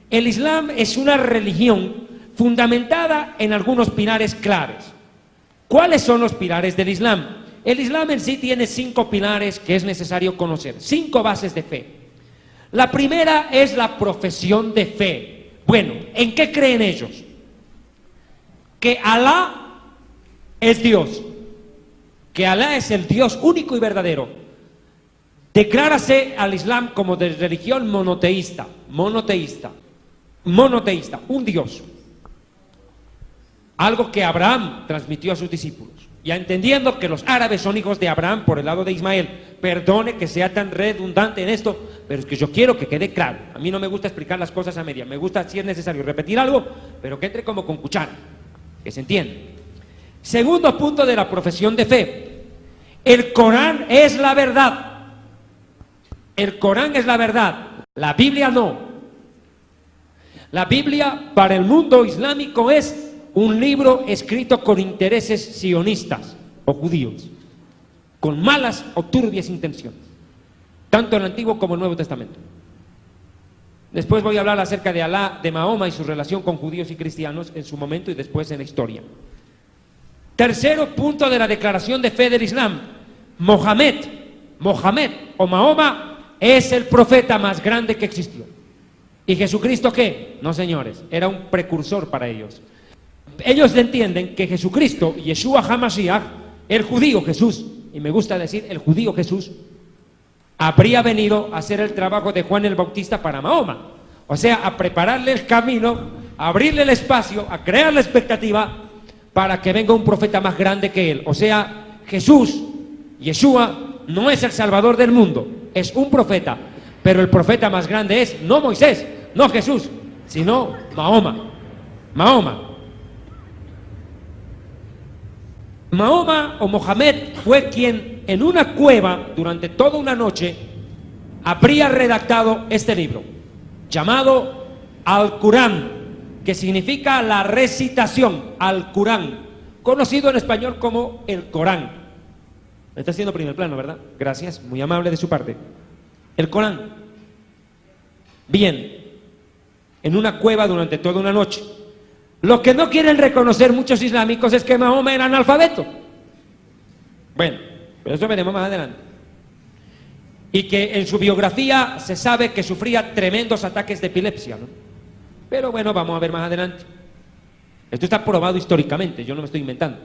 El Islam es una religión fundamentada en algunos pilares claves. ¿Cuáles son los pilares del Islam? El Islam en sí tiene 5 pilares que es necesario conocer, 5 bases de fe. La primera es la profesión de fe. Bueno, ¿en qué creen ellos? Que Alá es Dios, que Alá es el Dios único y verdadero. Declárase al Islam como de religión monoteísta, un Dios. Algo que Abraham transmitió a sus discípulos. Ya entendiendo que los árabes son hijos de Abraham por el lado de Ismael. Perdone que sea tan redundante en esto, pero es que yo quiero que quede claro. A mí no me gusta explicar las cosas a media. Me gusta, si es necesario, repetir algo, pero que entre como con cuchara, que se entienda. Segundo punto de la profesión de fe. El Corán es la verdad. El Corán es la verdad. La Biblia no. La Biblia para el mundo islámico es un libro escrito con intereses sionistas o judíos, con malas o turbias intenciones, tanto el Antiguo como el Nuevo Testamento. Después voy a hablar acerca de Alá, de Mahoma y su relación con judíos y cristianos en su momento y después en la historia. Tercero punto de la declaración de fe del Islam: Mohamed o Mahoma es el profeta más grande que existió. ¿Y Jesucristo qué? No, señores, era un precursor para ellos. Ellos entienden que Jesucristo, Yeshua HaMashiach, el judío Jesús, y me gusta decir el judío Jesús, habría venido a hacer el trabajo de Juan el Bautista para Mahoma. O sea, a prepararle el camino, a abrirle el espacio, a crear la expectativa para que venga un profeta más grande que él. O sea, Jesús, Yeshua, no es el Salvador del mundo, es un profeta, pero el profeta más grande es no Moisés, no Jesús, sino Mahoma. Mahoma o Mohamed fue quien en una cueva durante toda una noche habría redactado este libro llamado Al-Qurán, que significa la recitación, Al-Qurán, conocido en español como el Corán. Me está haciendo primer plano, ¿verdad? Gracias, muy amable de su parte. El Corán. Bien, en una cueva durante toda una noche. Lo que no quieren reconocer muchos islámicos es que Mahoma era analfabeto. Bueno, pero eso veremos más adelante. Y que en su biografía se sabe que sufría tremendos ataques de epilepsia, ¿no? Pero bueno, vamos a ver más adelante. Esto está probado históricamente, yo no me estoy inventando.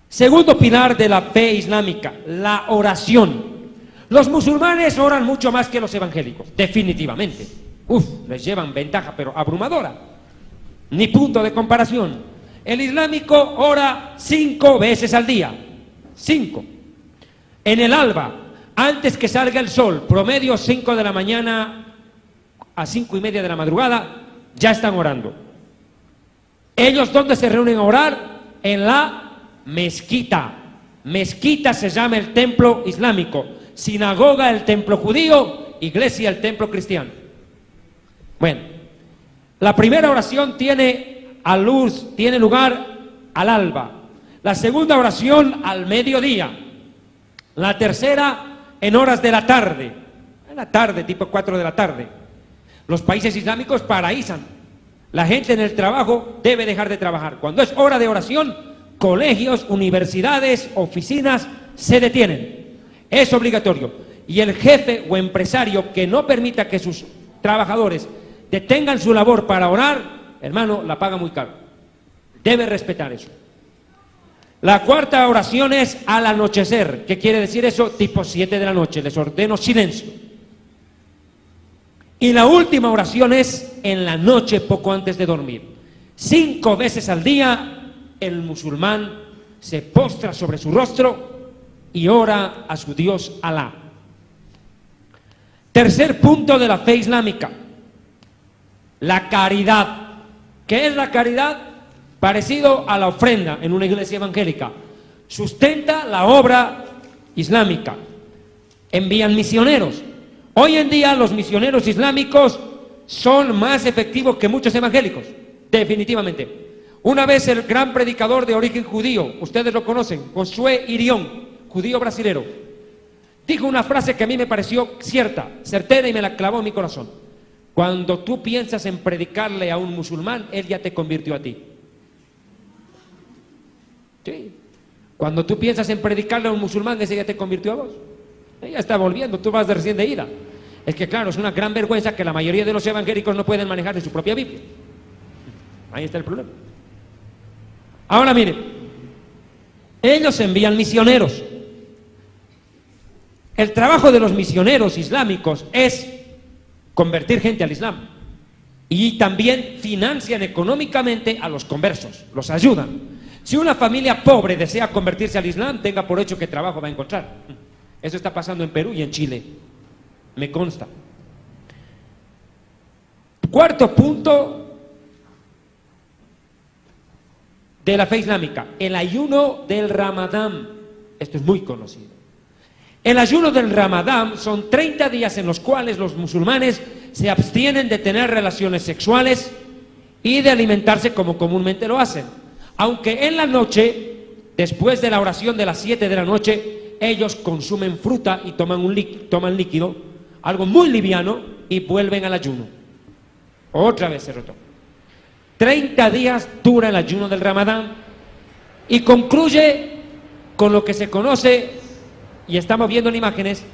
Segundo pilar de la fe islámica, la oración. Los musulmanes oran mucho más que los evangélicos, definitivamente. Les llevan ventaja, pero abrumadora. Ni punto de comparación. El islámico ora 5 veces al día. 5. En el alba, antes que salga el sol, promedio 5 de la mañana a 5:30 de la madrugada, ya están orando. ¿Ellos dónde se reúnen a orar? En la mezquita. Mezquita se llama el templo islámico. Sinagoga el templo judío, iglesia el templo cristiano. Bueno, la primera oración tiene lugar al alba. La segunda oración al mediodía. La tercera en horas de la tarde. En la tarde, tipo 4 de la tarde. Los países islámicos paraísan. La gente en el trabajo debe dejar de trabajar. Cuando es hora de oración, colegios, universidades, oficinas se detienen. Es obligatorio. Y el jefe o empresario que no permita que sus trabajadores detengan su labor para orar, hermano, la paga muy caro. Debe respetar eso. La cuarta oración es al anochecer. ¿Qué quiere decir eso? Tipo 7 de la noche. Les ordeno silencio. Y la última oración es en la noche, poco antes de dormir. 5 veces al día el musulmán se postra sobre su rostro y ora a su Dios Alá. Tercer punto de la fe islámica, la caridad. ¿Qué es la caridad? Parecido a la ofrenda en una iglesia evangélica. Sustenta la obra islámica. Envían misioneros. Hoy en día los misioneros islámicos son más efectivos que muchos evangélicos, definitivamente. Una vez el gran predicador de origen judío, ustedes lo conocen, Josué Irión, judío brasilero, dijo una frase que a mí me pareció cierta, certera y me la clavó en mi corazón. Cuando tú piensas en predicarle a un musulmán, él ya te convirtió a ti. Sí. Cuando tú piensas en predicarle a un musulmán, ese ya te convirtió a vos. Ella está volviendo, tú vas de recién de ida. Es que claro, es una gran vergüenza que la mayoría de los evangélicos no pueden manejar de su propia Biblia. Ahí está el problema. Ahora miren, ellos envían misioneros. El trabajo de los misioneros islámicos es convertir gente al Islam. Y también financian económicamente a los conversos, los ayudan. Si una familia pobre desea convertirse al Islam, tenga por hecho que trabajo va a encontrar. Eso está pasando en Perú y en Chile, me consta. Cuarto punto de la fe islámica, el ayuno del Ramadán. Esto es muy conocido. El ayuno del Ramadán son 30 días en los cuales los musulmanes se abstienen de tener relaciones sexuales y de alimentarse como comúnmente lo hacen. Aunque en la noche, después de la oración de las 7 de la noche, ellos consumen fruta y toman líquido, algo muy liviano, y vuelven al ayuno. Otra vez se retoma. 30 días dura el ayuno del Ramadán y concluye con lo que se conoce, y estamos viendo en imágenes,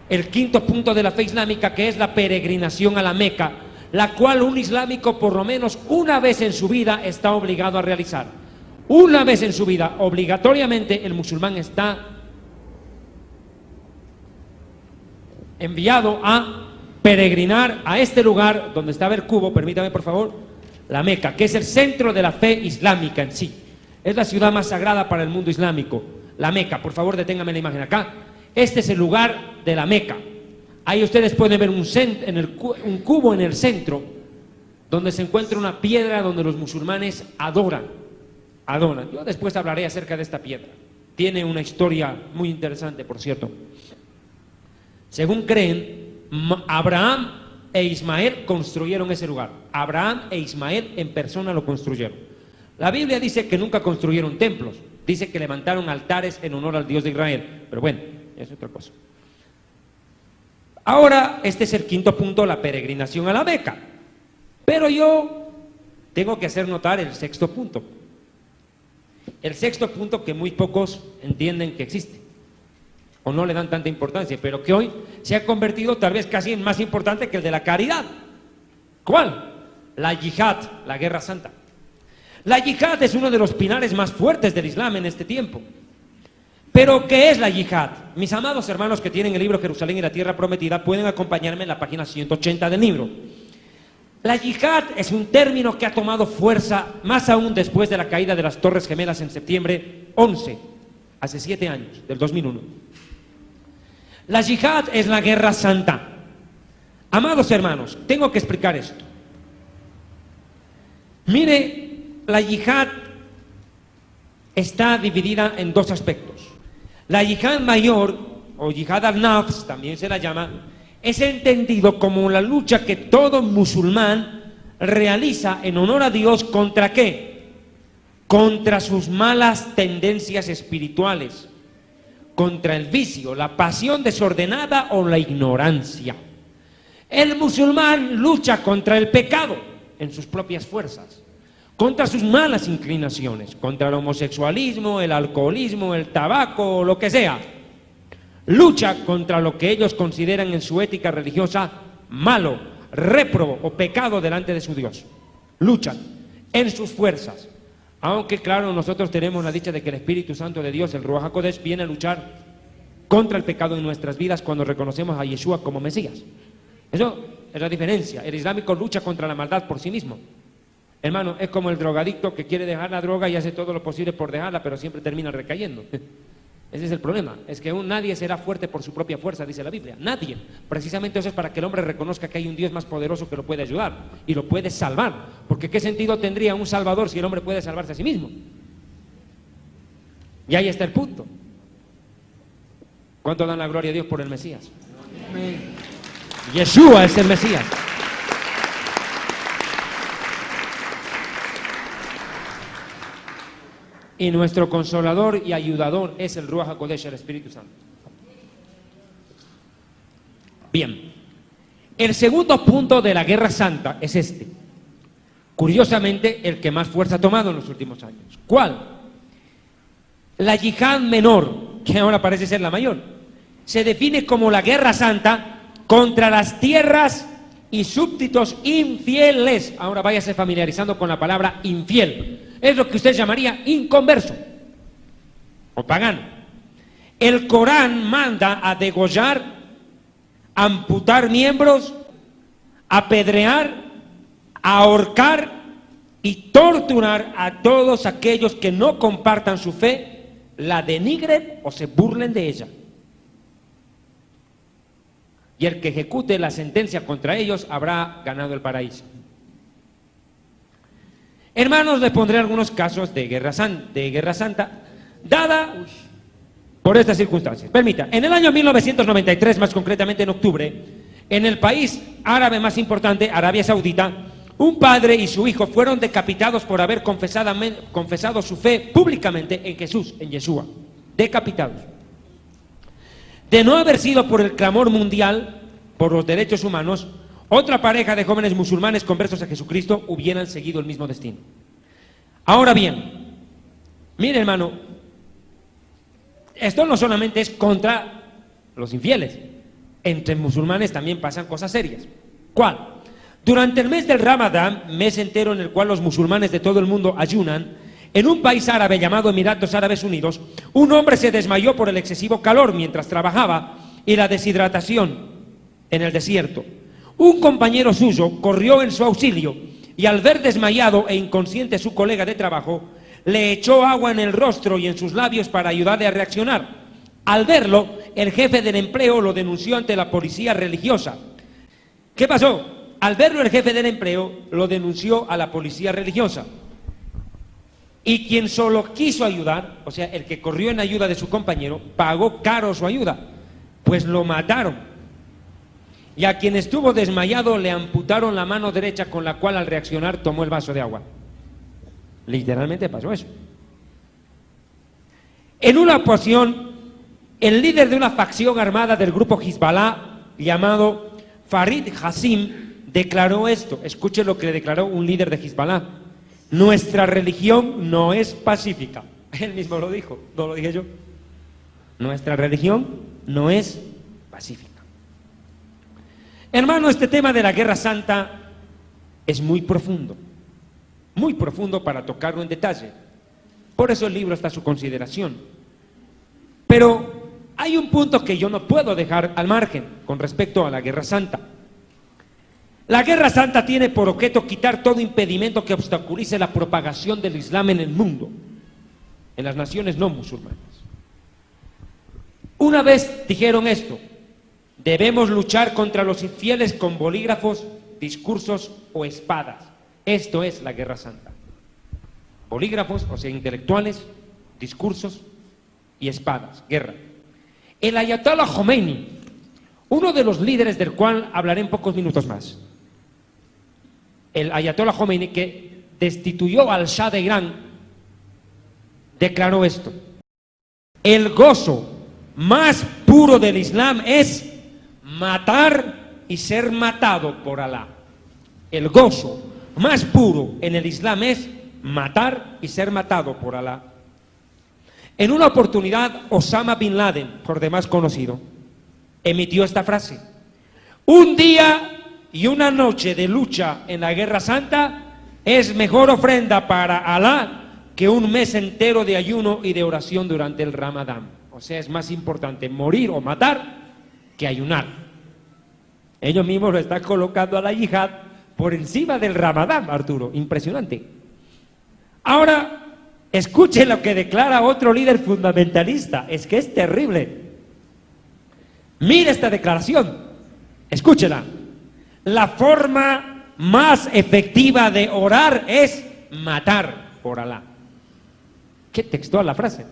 el quinto punto de la fe islámica, que es la peregrinación a la Meca, la cual un islámico por lo menos una vez en su vida está obligado a realizar. Una vez en su vida, obligatoriamente, el musulmán está enviado a peregrinar a este lugar donde estaba el cubo, permítame por favor, la Meca, que es el centro de la fe islámica en sí. Es la ciudad más sagrada para el mundo islámico, la Meca. Por favor, deténgame la imagen acá. Este es el lugar de la Meca. Ahí ustedes pueden ver un cubo en el centro, donde se encuentra una piedra donde los musulmanes adoran. Yo después hablaré acerca de esta piedra. Tiene una historia muy interesante, por cierto. Según creen, Abraham e Ismael construyeron ese lugar. Abraham e Ismael en persona lo construyeron. La Biblia dice que nunca construyeron templos. Dice que levantaron altares en honor al Dios de Israel. Pero bueno, es otra cosa. Ahora, este es el quinto punto, la peregrinación a la Meca. Pero yo tengo que hacer notar el sexto punto. El sexto punto que muy pocos entienden que existe, o no le dan tanta importancia, pero que hoy se ha convertido tal vez casi en más importante que el de la caridad. ¿Cuál? La yihad, la guerra santa. La yihad es uno de los pilares más fuertes del Islam en este tiempo. ¿Pero qué es la yihad? Mis amados hermanos que tienen el libro Jerusalén y la Tierra Prometida pueden acompañarme en la página 180 del libro. La yihad es un término que ha tomado fuerza más aún después de la caída de las Torres Gemelas en septiembre 11, hace 7 años, del 2001. La yihad es la guerra santa. Amados hermanos, tengo que explicar esto. Mire, la yihad está dividida en dos aspectos. La yihad mayor, o yihad al-nafs, también se la llama, es entendido como la lucha que todo musulmán realiza en honor a Dios ¿contra qué? Contra sus malas tendencias espirituales, contra el vicio, la pasión desordenada o la ignorancia. El musulmán lucha contra el pecado en sus propias fuerzas, contra sus malas inclinaciones, contra el homosexualismo, el alcoholismo, el tabaco o lo que sea. Lucha contra lo que ellos consideran en su ética religiosa malo, réprobo o pecado delante de su Dios. Luchan en sus fuerzas. Aunque claro, nosotros tenemos la dicha de que el Espíritu Santo de Dios, el Ruach HaKodesh, viene a luchar contra el pecado en nuestras vidas cuando reconocemos a Yeshua como Mesías. Eso es la diferencia. El islámico lucha contra la maldad por sí mismo. Hermano, es como el drogadicto que quiere dejar la droga y hace todo lo posible por dejarla, pero siempre termina recayendo. Ese es el problema, es que nadie será fuerte por su propia fuerza, dice la Biblia, nadie. Precisamente eso es para que el hombre reconozca que hay un Dios más poderoso que lo puede ayudar y lo puede salvar, porque ¿qué sentido tendría un salvador si el hombre puede salvarse a sí mismo? Y ahí está el punto. ¿Cuánto dan la gloria a Dios por el Mesías? Amén. Yeshua es el Mesías. Y nuestro consolador y ayudador es el Ruach HaKodesh, el Espíritu Santo. Bien, el segundo punto de la Guerra Santa es este. Curiosamente, el que más fuerza ha tomado en los últimos años. ¿Cuál? La yihad menor, que ahora parece ser la mayor, se define como la Guerra Santa contra las tierras y súbditos infieles. Ahora váyase familiarizando con la palabra infiel. Es lo que usted llamaría inconverso o pagano. El Corán manda a degollar, amputar miembros, apedrear, ahorcar y torturar a todos aquellos que no compartan su fe, la denigren o se burlen de ella. Y el que ejecute la sentencia contra ellos habrá ganado el paraíso. Hermanos, les pondré algunos casos de guerra santa dada por estas circunstancias. Permita, en el año 1993, más concretamente en octubre, en el país árabe más importante, Arabia Saudita, un padre y su hijo fueron decapitados por haber confesado su fe públicamente en Jesús, en Yeshua. Decapitados. De no haber sido por el clamor mundial por los derechos humanos, otra pareja de jóvenes musulmanes conversos a Jesucristo hubieran seguido el mismo destino. Ahora bien, mire hermano, esto no solamente es contra los infieles, entre musulmanes también pasan cosas serias. ¿Cuál? Durante el mes del Ramadán, mes entero en el cual los musulmanes de todo el mundo ayunan, en un país árabe llamado Emiratos Árabes Unidos, un hombre se desmayó por el excesivo calor mientras trabajaba y la deshidratación en el desierto. Un compañero suyo corrió en su auxilio y al ver desmayado e inconsciente a su colega de trabajo, le echó agua en el rostro y en sus labios para ayudarle a reaccionar. Al verlo, el jefe del empleo lo denunció ante la policía religiosa. ¿Qué pasó? Al verlo, el jefe del empleo lo denunció a la policía religiosa. Y quien solo quiso ayudar, o sea, el que corrió en ayuda de su compañero, pagó caro su ayuda, pues lo mataron. Y a quien estuvo desmayado le amputaron la mano derecha, con la cual al reaccionar tomó el vaso de agua. Literalmente pasó eso. En una ocasión, el líder de una facción armada del grupo Hezbollah, llamado Farid Hassim, declaró esto. Escuche lo que declaró un líder de Hezbollah: nuestra religión no es pacífica. Él mismo lo dijo, no lo dije yo. Nuestra religión no es pacífica. Hermano, este tema de la Guerra Santa es muy profundo para tocarlo en detalle. Por eso el libro está a su consideración. Pero hay un punto que yo no puedo dejar al margen con respecto a la Guerra Santa. La Guerra Santa tiene por objeto quitar todo impedimento que obstaculice la propagación del Islam en el mundo, en las naciones no musulmanas. Una vez dijeron esto: debemos luchar contra los infieles con bolígrafos, discursos o espadas. Esto es la Guerra Santa. Bolígrafos, o sea, intelectuales, discursos y espadas, guerra. El Ayatollah Khomeini, uno de los líderes del cual hablaré en pocos minutos más, el Ayatollah Khomeini, que destituyó al Shah de Irán, declaró esto: el gozo más puro del Islam es matar y ser matado por Alá. El gozo más puro en el Islam es matar y ser matado por Alá. En una oportunidad, Osama Bin Laden, por demás conocido, emitió esta frase: un día y una noche de lucha en la Guerra Santa es mejor ofrenda para Alá que un mes entero de ayuno y de oración durante el Ramadán. O sea, es más importante morir o matar que ayunar. Ellos mismos lo están colocando a la yihad por encima del Ramadán, Arturo. Impresionante. Ahora, escuche lo que declara otro líder fundamentalista. Es que es terrible. Mire esta declaración. Escúchela. La forma más efectiva de orar es matar por Alá. Qué textual la frase.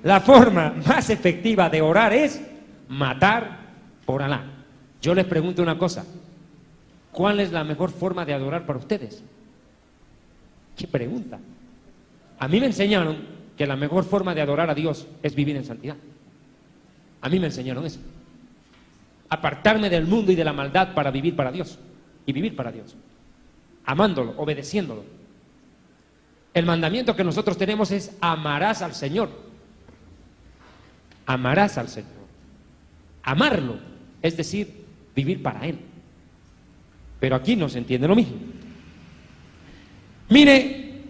La forma más efectiva de orar es matar por Alá. Yo les pregunto una cosa: ¿cuál es la mejor forma de adorar para ustedes? ¿Qué pregunta? A mí me enseñaron que la mejor forma de adorar a Dios es vivir en santidad. A mí me enseñaron eso. Apartarme del mundo y de la maldad para vivir para Dios. Y vivir para Dios. Amándolo, obedeciéndolo. El mandamiento que nosotros tenemos es: amarás al Señor. Amarás al Señor. Amarlo, es decir, vivir para Él. Pero aquí no se entiende lo mismo. Mire,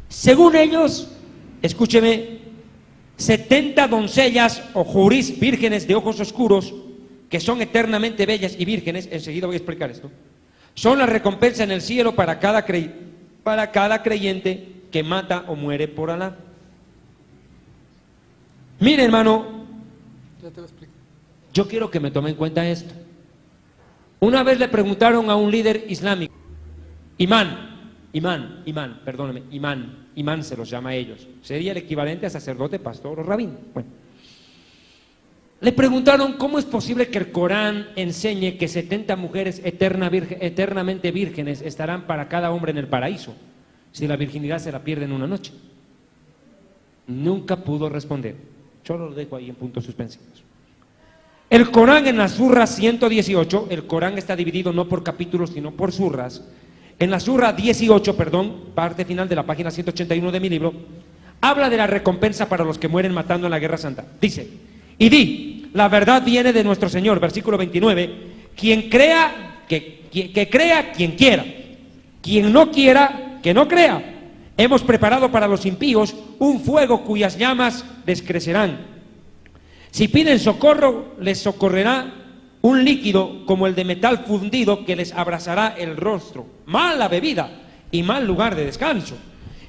según ellos, escúcheme, 70 doncellas o jurís vírgenes de ojos oscuros, que son eternamente bellas y vírgenes, enseguida voy a explicar esto, son la recompensa en el cielo para cada creyente que mata o muere por Alá. Mire, hermano, yo quiero que me tome en cuenta esto. Una vez le preguntaron a un líder islámico, imán se los llama a ellos, sería el equivalente a sacerdote, pastor o rabino. Bueno, le preguntaron cómo es posible que el Corán enseñe que 70 mujeres eternamente vírgenes estarán para cada hombre en el paraíso, si la virginidad se la pierde en una noche. Nunca pudo responder. Yo lo dejo ahí en puntos suspensivos. El Corán, en la surra 118, el Corán está dividido no por capítulos sino por surras. En la surra 18, parte final de la página 181 de mi libro, habla de la recompensa para los que mueren matando en la Guerra Santa. Dice: y di, la verdad viene de nuestro Señor, versículo 29, quien crea, que crea quien quiera, quien no quiera, que no crea. Hemos preparado para los impíos un fuego cuyas llamas descrecerán. Si piden socorro, les socorrerá un líquido como el de metal fundido que les abrasará el rostro. Mala bebida y mal lugar de descanso.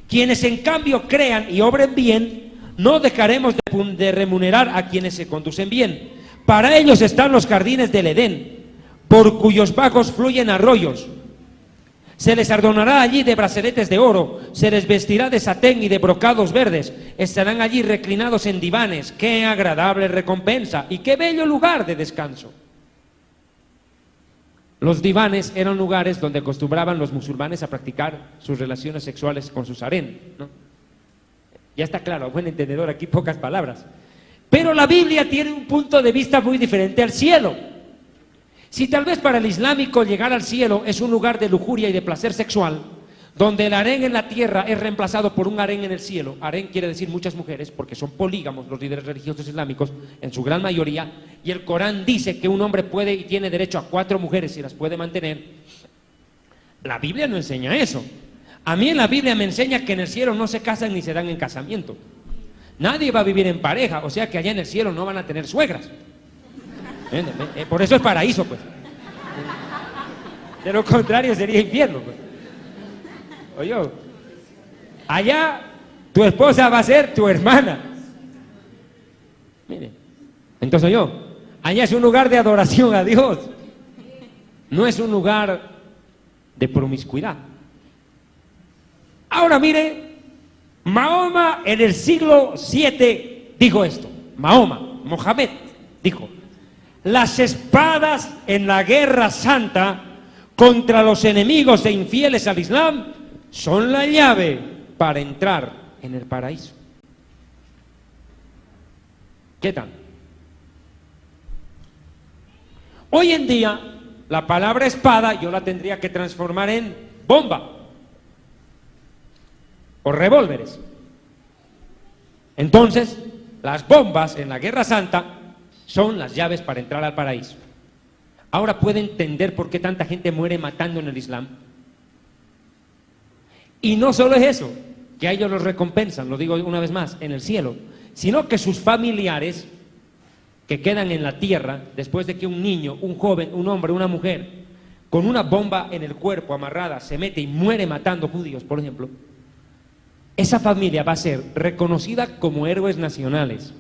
Quienes en cambio crean y obren bien, No dejaremos de remunerar a quienes se conducen bien. Para ellos están los jardines del Edén, por cuyos bajos fluyen arroyos. Se les adornará allí de brazaletes de oro, se les vestirá de satén y de brocados verdes. Estarán allí reclinados en divanes. ¡Qué agradable recompensa! ¡Y qué bello lugar de descanso! Los divanes eran lugares donde acostumbraban los musulmanes a practicar sus relaciones sexuales con sus harén, ¿no? Ya está claro, buen entendedor, aquí pocas palabras. Pero la Biblia tiene un punto de vista muy diferente al cielo. Si tal vez para el islámico llegar al cielo es un lugar de lujuria y de placer sexual, donde el harén en la tierra es reemplazado por un harén en el cielo. Harén quiere decir muchas mujeres, porque son polígamos los líderes religiosos islámicos, en su gran mayoría, y el Corán dice que un hombre puede y tiene derecho a 4 mujeres y las puede mantener. La Biblia no enseña eso. A mí en la Biblia me enseña que en el cielo no se casan ni se dan en casamiento. Nadie va a vivir en pareja, o sea que allá en el cielo no van a tener suegras. Por eso es paraíso, pues. De lo contrario sería infierno, pues. Oye, allá tu esposa va a ser tu hermana. Mire, entonces allá es un lugar de adoración a Dios. No es un lugar de promiscuidad. Ahora mire, Mahoma en el siglo VII dijo esto. Mohamed dijo: las espadas en la guerra santa contra los enemigos e infieles al Islam son la llave para entrar en el paraíso. ¿Qué tal? Hoy en día, la palabra espada yo la tendría que transformar en bomba o revólveres. Entonces, las bombas en la Guerra Santa son las llaves para entrar al paraíso. Ahora puede entender por qué tanta gente muere matando en el Islam. Y no solo es eso, que a ellos los recompensan, lo digo una vez más, en el cielo, sino que sus familiares que quedan en la tierra, después de que un niño, un joven, un hombre, una mujer, con una bomba en el cuerpo amarrada, se mete y muere matando judíos, por ejemplo, esa familia va a ser reconocida como héroes nacionales.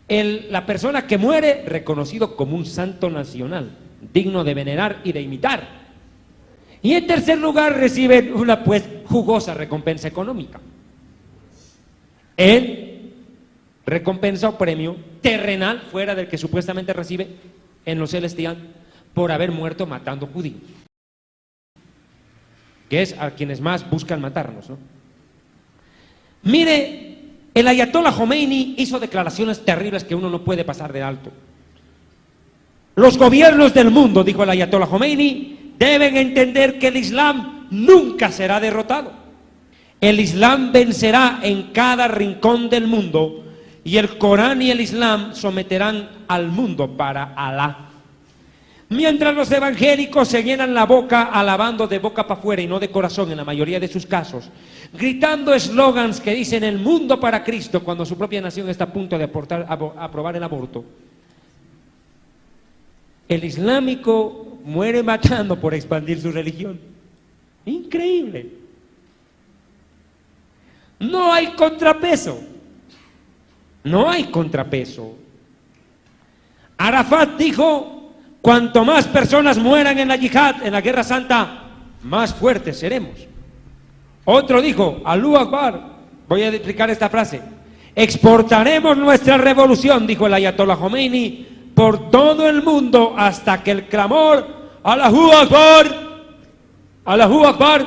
La persona que muere, reconocido como un santo nacional, digno de venerar y de imitar. Y en tercer lugar, reciben una pues jugosa recompensa económica. Recompensa o premio terrenal, fuera del que supuestamente recibe en lo celestial, por haber muerto matando judíos, que es a quienes más buscan matarnos, ¿no? Mire, el ayatollah Khomeini hizo declaraciones terribles que uno no puede pasar de alto. Los gobiernos del mundo, dijo el ayatollah Khomeini, deben entender que el Islam nunca será derrotado. El Islam vencerá en cada rincón del mundo, y el Corán y el Islam someterán al mundo para Alá. Mientras los evangélicos se llenan la boca alabando de boca para afuera y no de corazón en la mayoría de sus casos, gritando eslogans que dicen el mundo para Cristo cuando su propia nación está a punto de aprobar el aborto, el islámico muere matando por expandir su religión. Increíble. No hay contrapeso. No hay contrapeso. Arafat dijo: cuanto más personas mueran en la yihad, en la guerra santa, más fuertes seremos. Otro dijo: Allahu Akbar. Voy a explicar esta frase. Exportaremos nuestra revolución, dijo el ayatollah Khomeini, por todo el mundo hasta que el clamor Allahu Akbar, Allahu Akbar,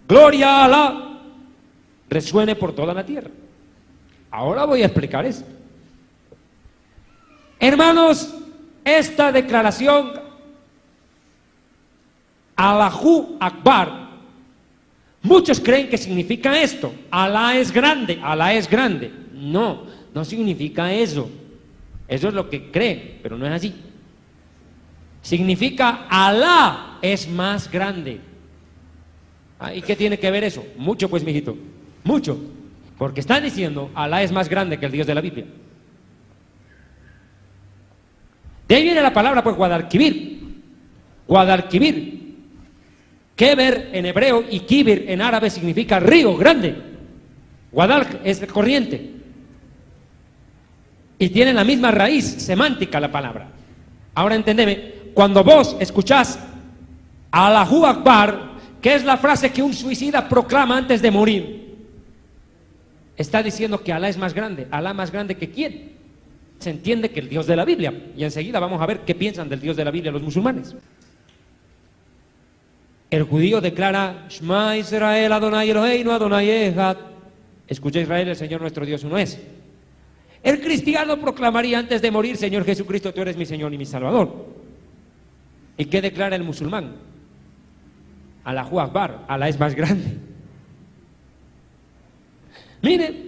gloria a Alá, resuene por toda la tierra. Ahora voy a explicar eso. Hermanos, esta declaración Allahu Akbar, muchos creen que significa esto: Alá es grande, Alá es grande. No, no significa eso. Eso es lo que creen, pero no es así. Significa Alá es más grande. ¿Y qué tiene que ver eso? Mucho, pues, mijito, mucho. Porque están diciendo Alá es más grande que el Dios de la Biblia. De ahí viene la palabra, pues, Guadalquivir. Guadalc es el corriente. Y tiene la misma raíz semántica la palabra. Ahora entendeme, cuando vos escuchás Allahu Akbar, que es la frase que un suicida proclama antes de morir, está diciendo que Alá es más grande. ¿Alá más grande que quién? Se entiende que el Dios de la Biblia. Y enseguida vamos a ver qué piensan del Dios de la Biblia los musulmanes. El judío declara Shema Israel Adonai Eloheinu Adonai Echad. Escucha Israel, el Señor nuestro Dios uno es. El cristiano proclamaría antes de morir: Señor Jesucristo, tú eres mi Señor y mi Salvador. ¿Y qué declara el musulmán? Allahu Akbar, Alá es más grande. Mire,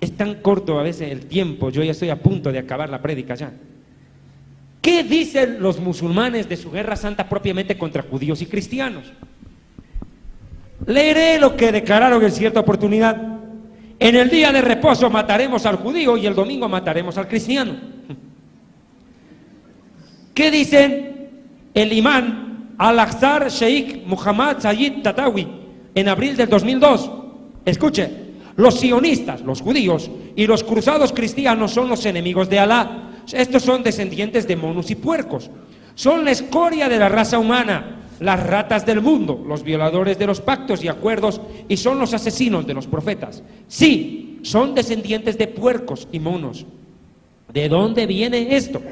es tan corto a veces el tiempo, yo ya estoy a punto de acabar la prédica ya. ¿Qué dicen los musulmanes de su guerra santa propiamente contra judíos y cristianos? Leeré lo que declararon en cierta oportunidad. En el día de reposo mataremos al judío y el domingo mataremos al cristiano. ¿Qué dicen el imán Al-Aqsar Sheikh Muhammad Sayyid Tatawi en abril del 2002? Escuche, los sionistas, los judíos y los cruzados cristianos son los enemigos de Alá. Estos son descendientes de monos y puercos. Son la escoria de la raza humana, las ratas del mundo, los violadores de los pactos y acuerdos, y son los asesinos de los profetas. Sí, son descendientes de puercos y monos. ¿De dónde viene esto?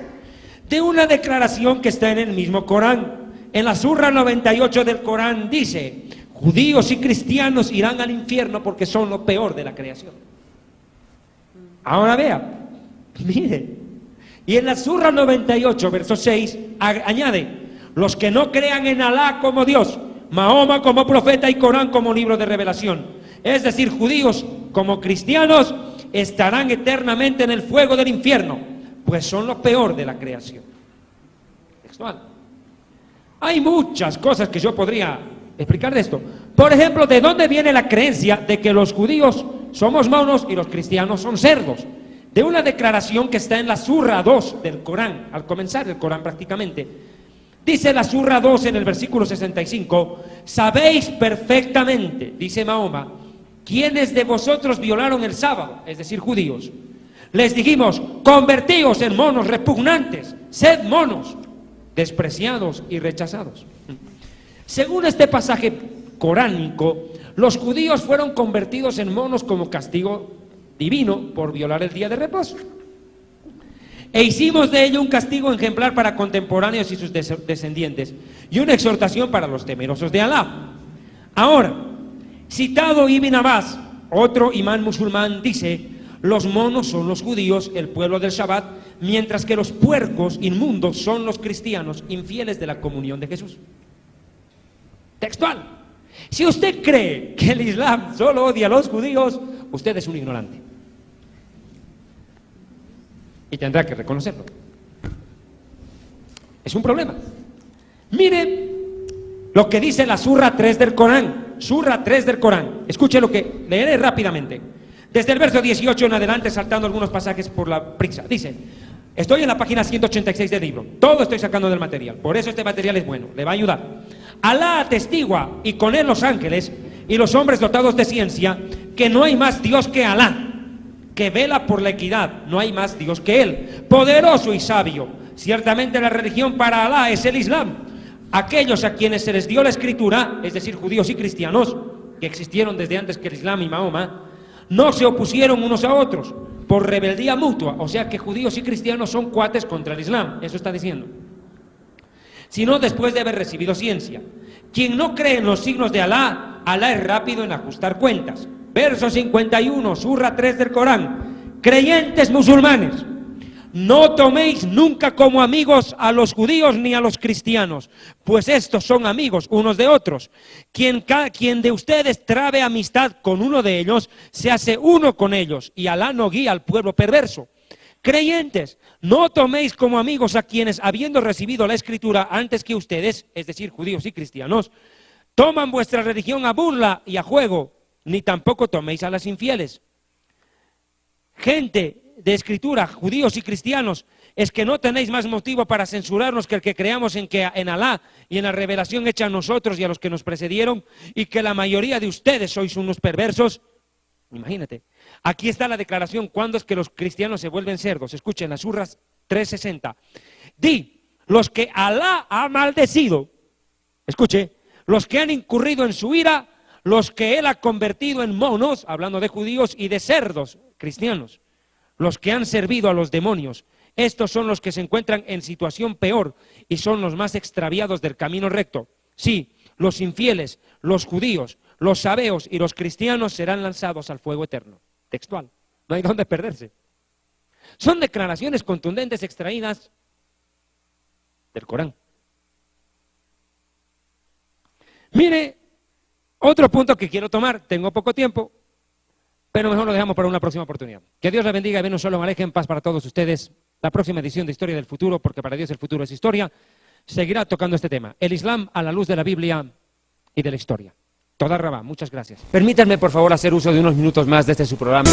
De una declaración que está en el mismo Corán. En la surra 98 del Corán dice: judíos y cristianos irán al infierno porque son lo peor de la creación. Ahora vea, mire, y en la surra 98 verso 6 añade: los que no crean en Alá como Dios, Mahoma como profeta y Corán como libro de revelación, es decir, judíos como cristianos, estarán eternamente en el fuego del infierno, pues son lo peor de la creación. Textual. Hay muchas cosas que yo podría explicar de esto. Por ejemplo, ¿de dónde viene la creencia de que los judíos somos monos y los cristianos son cerdos? De una declaración que está en la surra 2 del Corán, al comenzar el Corán prácticamente. Dice la surra 2 en el versículo 65: sabéis perfectamente, dice Mahoma, quiénes de vosotros violaron el sábado, es decir, judíos. Les dijimos: convertíos en monos repugnantes, sed monos, despreciados y rechazados. Según este pasaje coránico, los judíos fueron convertidos en monos como castigo divino por violar el día de reposo. E hicimos de ello un castigo ejemplar para contemporáneos y sus descendientes, y una exhortación para los temerosos de Alá. Ahora, citado Ibn Abbas, otro imán musulmán, dice: los monos son los judíos, el pueblo del Shabbat, mientras que los puercos inmundos son los cristianos, infieles de la comunión de Jesús. Textual. Si usted cree que el Islam solo odia a los judíos, usted es un ignorante. Y tendrá que reconocerlo. Es un problema. Mire lo que dice la surra 3 del Corán. Surra 3 del Corán. Escuche lo que leeré rápidamente. Desde el verso 18 en adelante, saltando algunos pasajes por la prisa. Dice: estoy en la página 186 del libro. Todo estoy sacando del material. Por eso este material es bueno. Le va a ayudar. Alá atestigua, y con él los ángeles y los hombres dotados de ciencia, que no hay más Dios que Alá, que vela por la equidad. No hay más Dios que Él, poderoso y sabio. Ciertamente la religión para Alá es el Islam. Aquellos a quienes se les dio la escritura, es decir, judíos y cristianos, que existieron desde antes que el Islam y Mahoma, no se opusieron unos a otros por rebeldía mutua. O sea que judíos y cristianos son cuates contra el Islam, eso está diciendo, sino después de haber recibido ciencia. Quien no cree en los signos de Alá, Alá es rápido en ajustar cuentas. Verso 51, surra 3 del Corán: creyentes musulmanes, no toméis nunca como amigos a los judíos ni a los cristianos, pues estos son amigos unos de otros. Quien de ustedes trabe amistad con uno de ellos, se hace uno con ellos, y Alá no guía al pueblo perverso. Creyentes, no toméis como amigos a quienes, habiendo recibido la escritura antes que ustedes, es decir, judíos y cristianos, toman vuestra religión a burla y a juego, ni tampoco toméis a las infieles. Gente de escritura, judíos y cristianos, es que no tenéis más motivo para censurarnos que el que creamos en Alá y en la revelación hecha a nosotros y a los que nos precedieron, y que la mayoría de ustedes sois unos perversos. Imagínate, aquí está la declaración, ¿cuándo es que los cristianos se vuelven cerdos? Escuchen, las Surras 3:60. Di, los que Alá ha maldecido, escuche, los que han incurrido en su ira, los que Él ha convertido en monos, hablando de judíos, y de cerdos, cristianos, los que han servido a los demonios, estos son los que se encuentran en situación peor y son los más extraviados del camino recto. Sí, los infieles, los judíos, los sabeos y los cristianos serán lanzados al fuego eterno. Textual, no hay dónde perderse. Son declaraciones contundentes extraídas del Corán. Mire, otro punto que quiero tomar, tengo poco tiempo, pero mejor lo dejamos para una próxima oportunidad. Que Dios la bendiga y ven un solo aleje en paz para todos ustedes. La próxima edición de Historia del Futuro, porque para Dios el futuro es historia, seguirá tocando este tema, el Islam a la luz de la Biblia y de la historia. Toda Rabá, muchas gracias. Permítanme por favor hacer uso de unos minutos más de este su programa.